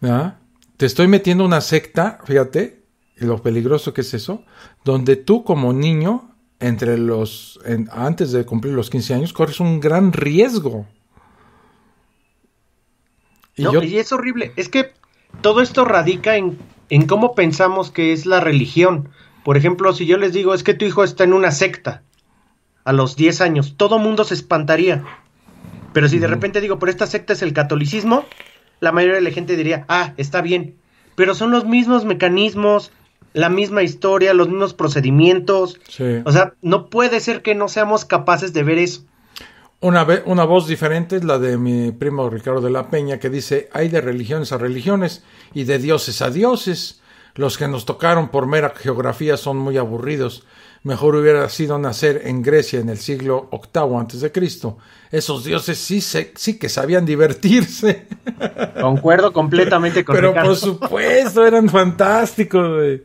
Speaker 2: ¿Ah? Te estoy metiendo una secta, fíjate, lo peligroso que es eso, donde tú como niño, antes de cumplir los 15 años, corres un gran riesgo.
Speaker 3: Y es horrible. Es que todo esto radica en cómo pensamos que es la religión. Por ejemplo, si yo les digo, es que tu hijo está en una secta a los 10 años, todo mundo se espantaría. Pero si de repente digo, pero esta secta es el catolicismo, la mayoría de la gente diría, está bien. Pero son los mismos mecanismos, la misma historia, los mismos procedimientos. Sí. O sea, no puede ser que no seamos capaces de ver eso.
Speaker 2: Una voz diferente es la de mi primo Ricardo de la Peña, que dice, hay de religiones a religiones y de dioses a dioses. Los que nos tocaron por mera geografía son muy aburridos. Mejor hubiera sido nacer en Grecia en el siglo VIII a.C. Esos dioses sí que sabían divertirse.
Speaker 3: Concuerdo completamente con
Speaker 2: Ricardo. Pero por supuesto, eran fantásticos, güey.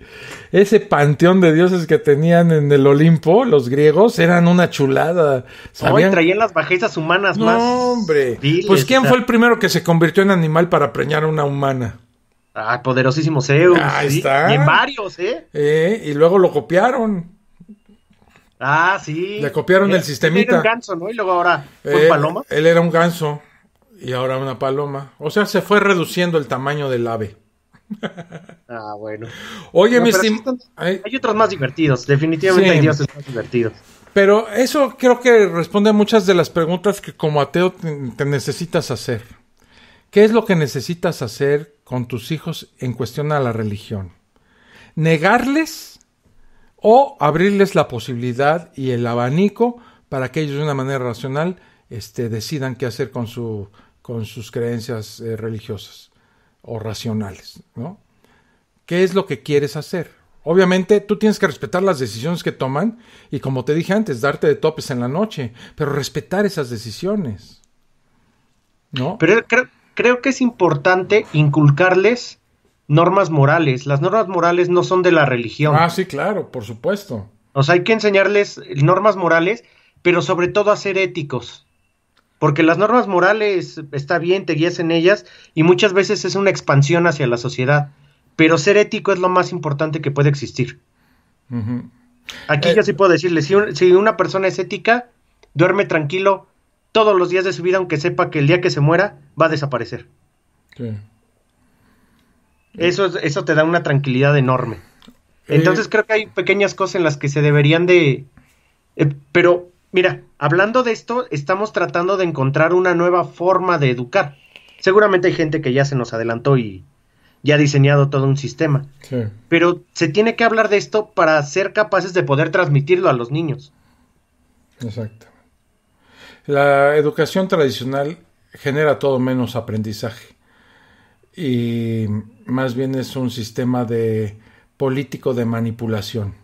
Speaker 2: Ese panteón de dioses que tenían en el Olimpo, los griegos, eran una chulada.
Speaker 3: Traían las bajezas humanas más.
Speaker 2: No, hombre. Viles, pues ¿quién fue el primero que se convirtió en animal para preñar a una humana?
Speaker 3: Poderosísimo Zeus.
Speaker 2: Ahí está.
Speaker 3: Y en varios,
Speaker 2: y luego lo copiaron.
Speaker 3: Sí.
Speaker 2: Le copiaron el sistemita.
Speaker 3: Él era un ganso, ¿no? Y luego ahora fue paloma.
Speaker 2: Él era un ganso y ahora una paloma. O sea, se fue reduciendo el tamaño del ave.
Speaker 3: Bueno.
Speaker 2: Oye,
Speaker 3: hay otros más divertidos. Definitivamente hay dioses más divertidos.
Speaker 2: Pero eso creo que responde a muchas de las preguntas que como ateo te necesitas hacer. ¿Qué es lo que necesitas hacer con tus hijos en cuestión a la religión? ¿Negarles o abrirles la posibilidad y el abanico para que ellos de una manera racional decidan qué hacer con sus creencias religiosas o racionales, ¿no? ¿Qué es lo que quieres hacer? Obviamente tú tienes que respetar las decisiones que toman y, como te dije antes, darte de topes en la noche, pero respetar esas decisiones, ¿no?
Speaker 3: Pero creo que es importante inculcarles normas morales. Las normas morales no son de la religión.
Speaker 2: Sí, claro, por supuesto.
Speaker 3: O sea, hay que enseñarles normas morales, pero sobre todo a ser éticos. Porque las normas morales, está bien, te guías en ellas, y muchas veces es una expansión hacia la sociedad. Pero ser ético es lo más importante que puede existir. Uh-huh. Aquí yo sí puedo decirle, si una persona es ética, duerme tranquilo todos los días de su vida, aunque sepa que el día que se muera va a desaparecer. Sí. Eso te da una tranquilidad enorme. Entonces creo que hay pequeñas cosas en las que se deberían de... pero, mira, hablando de esto, estamos tratando de encontrar una nueva forma de educar. Seguramente hay gente que ya se nos adelantó y ya diseñado todo un sistema.
Speaker 2: Sí.
Speaker 3: Pero se tiene que hablar de esto para ser capaces de poder transmitirlo a los niños.
Speaker 2: Exacto. La educación tradicional genera todo menos aprendizaje y más bien es un sistema político de manipulación.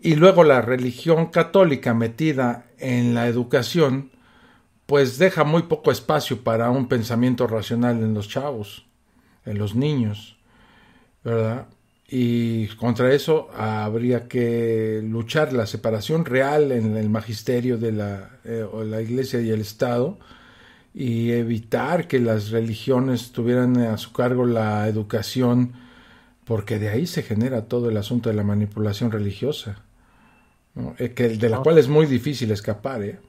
Speaker 2: Y luego la religión católica metida en la educación pues deja muy poco espacio para un pensamiento racional en los chavos, en los niños, ¿verdad? Y contra eso habría que luchar la separación real en el magisterio de la Iglesia y el Estado y evitar que las religiones tuvieran a su cargo la educación, porque de ahí se genera todo el asunto de la manipulación religiosa, ¿no? De la cual es muy difícil escapar, ¿eh?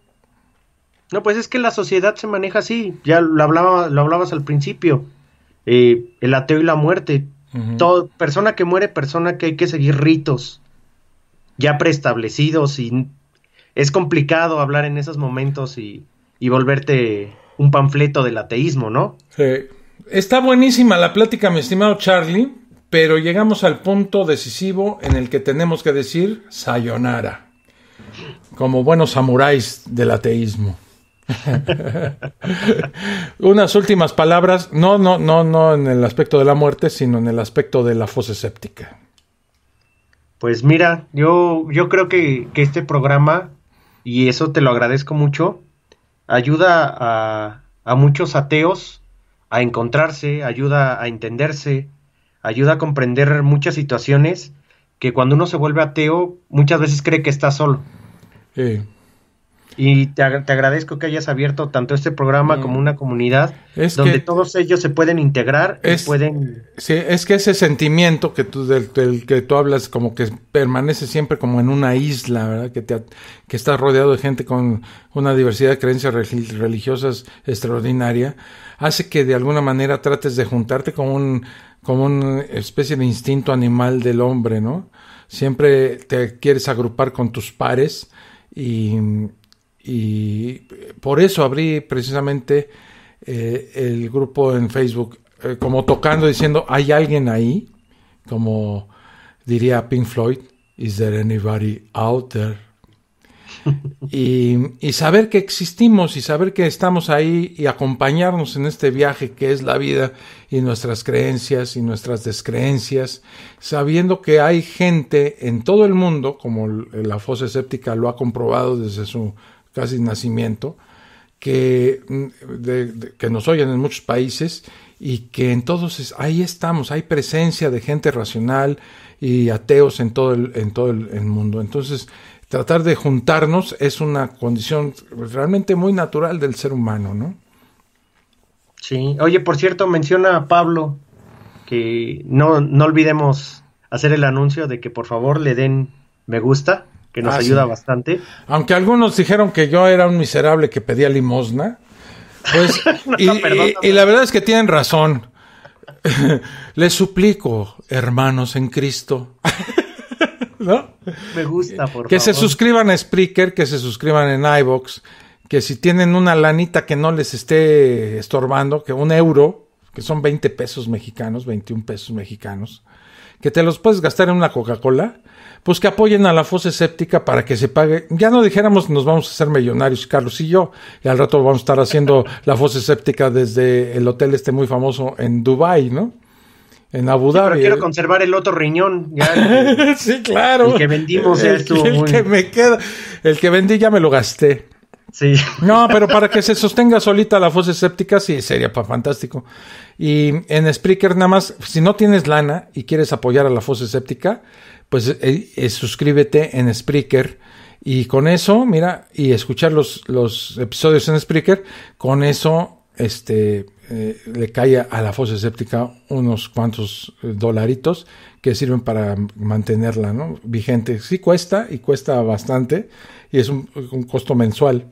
Speaker 3: No, pues es que la sociedad se maneja así, ya lo hablabas al principio, el ateo y la muerte. Uh-huh. Persona que muere, persona que hay que seguir ritos ya preestablecidos, y es complicado hablar en esos momentos y volverte un panfleto del ateísmo, ¿no?
Speaker 2: Sí. Está buenísima la plática, mi estimado Charlie, pero llegamos al punto decisivo en el que tenemos que decir sayonara, como buenos samuráis del ateísmo. Unas últimas palabras, no en el aspecto de la muerte, sino en el aspecto de la fosa séptica.
Speaker 3: Pues mira, yo creo que este programa, y eso te lo agradezco mucho, ayuda a muchos ateos a encontrarse, ayuda a entenderse, ayuda a comprender muchas situaciones que cuando uno se vuelve ateo muchas veces cree que está solo.
Speaker 2: Sí.
Speaker 3: Y te agradezco que hayas abierto tanto este programa como una comunidad donde todos ellos se pueden integrar y pueden...
Speaker 2: Sí, es que ese sentimiento del que tú hablas, como que permanece siempre como en una isla, ¿verdad? Que estás rodeado de gente con una diversidad de creencias religiosas extraordinaria, hace que de alguna manera trates de juntarte como una especie de instinto animal del hombre, ¿no? Siempre te quieres agrupar con tus pares y por eso abrí precisamente el grupo en Facebook, como tocando, diciendo, ¿hay alguien ahí? Como diría Pink Floyd, ¿Is there anybody out there? y saber que existimos y saber que estamos ahí y acompañarnos en este viaje que es la vida y nuestras creencias y nuestras descreencias, sabiendo que hay gente en todo el mundo, como la fosa séptica lo ha comprobado desde su casi nacimiento, que nos oyen en muchos países y que entonces ahí estamos, hay presencia de gente racional y ateos en todo el mundo. Entonces, tratar de juntarnos es una condición realmente muy natural del ser humano, ¿no?
Speaker 3: Sí. Oye, por cierto, menciona a Pablo que no olvidemos hacer el anuncio de que por favor le den me gusta, que nos ayuda bastante.
Speaker 2: Aunque algunos dijeron que yo era un miserable que pedía limosna, pues, y la verdad es que tienen razón. Les suplico, hermanos en Cristo, ¿no?
Speaker 3: Me gusta, por
Speaker 2: que
Speaker 3: favor.
Speaker 2: Se suscriban a Spreaker, que se suscriban en iVoox, que si tienen una lanita que no les esté estorbando, que €1, que son 20 pesos mexicanos, 21 pesos mexicanos, que te los puedes gastar en una Coca-Cola, pues que apoyen a la fosa séptica para que se pague. Ya no dijéramos nos vamos a hacer millonarios, Carlos y yo, y al rato vamos a estar haciendo la fosa séptica desde el hotel muy famoso en Dubái, ¿no? En Abu Dhabi.
Speaker 3: Pero quiero conservar el otro riñón. Ya,
Speaker 2: sí, claro.
Speaker 3: El que vendimos ya estuvo muy...
Speaker 2: que me queda. El que vendí ya me lo gasté.
Speaker 3: Sí.
Speaker 2: No, pero para que se sostenga solita la fosa séptica, sí, sería fantástico. Y en Spreaker nada más, si no tienes lana y quieres apoyar a la fosa séptica, pues suscríbete en Spreaker. Y con eso, mira, y escuchar los episodios en Spreaker, con eso le cae a la fosa séptica unos cuantos dolaritos que sirven para mantenerla, ¿no? Vigente. Sí cuesta, y cuesta bastante, y es un costo mensual.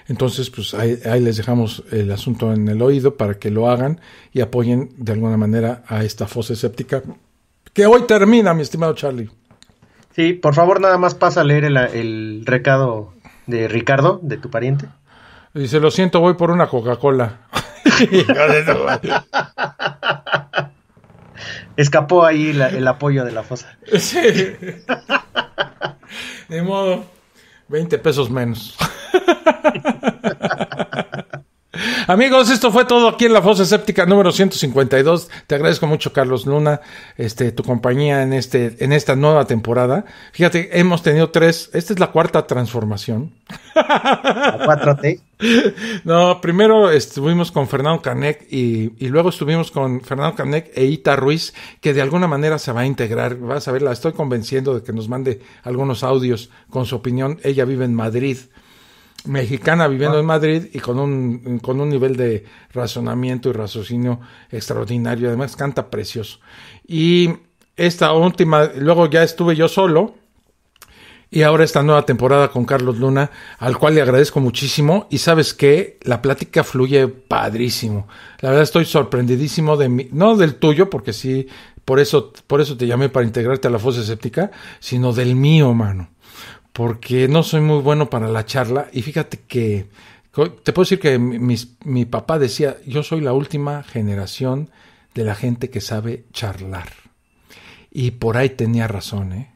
Speaker 2: Entonces, pues ahí les dejamos el asunto en el oído para que lo hagan y apoyen de alguna manera a esta fosa séptica que hoy termina, mi estimado Charlie.
Speaker 3: Sí, por favor, nada más pasa a leer el recado de Ricardo, de tu pariente.
Speaker 2: Dice, lo siento, voy por una Coca-Cola.
Speaker 3: escapó ahí el apoyo de la fosa.
Speaker 2: Sí. De modo, 20 pesos menos. Amigos, esto fue todo aquí en la Fosa Escéptica número 152. Te agradezco mucho, Carlos Luna, tu compañía en esta nueva temporada. Fíjate, hemos tenido 3. Esta es la 4ª transformación.
Speaker 3: La 4T.
Speaker 2: No, primero estuvimos con Fernando Canek y luego estuvimos con Fernando Canek e Ita Ruiz, que de alguna manera se va a integrar. Vas a ver, la estoy convenciendo de que nos mande algunos audios con su opinión. Ella vive en Madrid. Mexicana viviendo en Madrid y con un nivel de razonamiento y raciocinio extraordinario. Además canta precioso. Y esta última, luego ya estuve yo solo. Y ahora esta nueva temporada con Carlos Luna, al cual le agradezco muchísimo. Y ¿sabes qué? La plática fluye padrísimo. La verdad estoy sorprendidísimo no del tuyo, porque sí, por eso te llamé para integrarte a la Fosa Escéptica, sino del mío, mano. Porque no soy muy bueno para la charla. Y fíjate que te puedo decir que mi papá decía, yo soy la última generación de la gente que sabe charlar. Y por ahí tenía razón, ¿eh?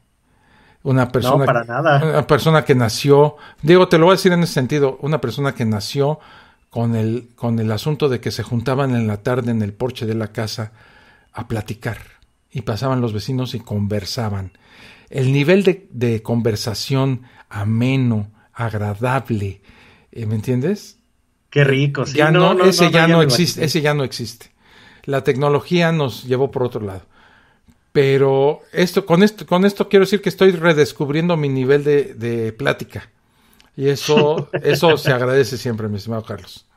Speaker 2: Una persona,
Speaker 3: no, para nada.
Speaker 2: Una persona que nació, digo, te lo voy a decir en ese sentido, una persona que nació con el asunto de que se juntaban en la tarde en el porche de la casa a platicar. Y pasaban los vecinos y conversaban. El nivel de conversación ameno, agradable, ¿me entiendes?
Speaker 3: Qué rico, sí.
Speaker 2: Ese ya no existe. La tecnología nos llevó por otro lado. Pero con esto quiero decir que estoy redescubriendo mi nivel de plática. Y eso se agradece siempre, mi estimado Carlos.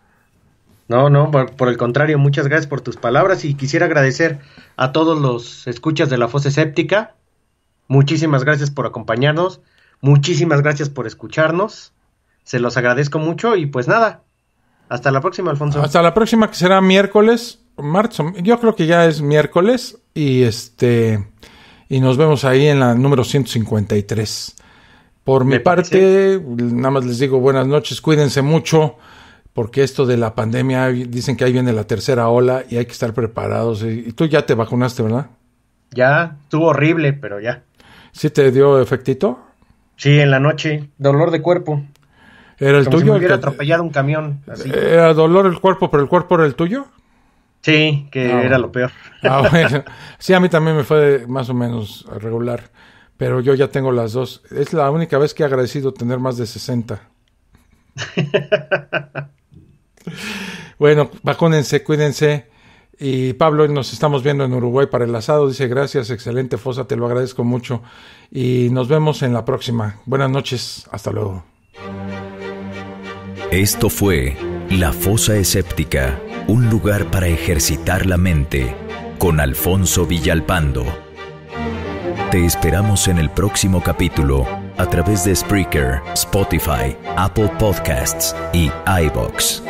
Speaker 3: No, por el contrario, muchas gracias por tus palabras y quisiera agradecer a todos los escuchas de la Fosa Escéptica. Muchísimas gracias por acompañarnos, muchísimas gracias por escucharnos, se los agradezco mucho y pues nada, hasta la próxima, Alfonso.
Speaker 2: Hasta la próxima, que será martes, yo creo que ya es miércoles y nos vemos ahí en la número 153. Por mi parte, nada más les digo buenas noches, cuídense mucho, porque esto de la pandemia, dicen que ahí viene la tercera ola y hay que estar preparados. Y tú ya te vacunaste, ¿verdad?
Speaker 3: Ya, estuvo horrible, pero ya.
Speaker 2: ¿Sí te dio efectito?
Speaker 3: Sí, en la noche, dolor de cuerpo.
Speaker 2: ¿Era el
Speaker 3: Como
Speaker 2: tuyo?
Speaker 3: Si me hubiera atropellado un camión. Así.
Speaker 2: ¿Era dolor el cuerpo, pero el cuerpo era el tuyo?
Speaker 3: Sí, era lo peor.
Speaker 2: Bueno. Sí, a mí también me fue más o menos regular, pero yo ya tengo las 2. Es la única vez que he agradecido tener más de 60. Bueno, vacúnense, cuídense. Y Pablo, nos estamos viendo en Uruguay para el asado. Dice, gracias, excelente Fosa, te lo agradezco mucho. Y nos vemos en la próxima. Buenas noches, hasta luego.
Speaker 1: Esto fue La Fosa Escéptica, un lugar para ejercitar la mente, con Alfonso Villalpando. Te esperamos en el próximo capítulo a través de Spreaker, Spotify, Apple Podcasts y iVoox.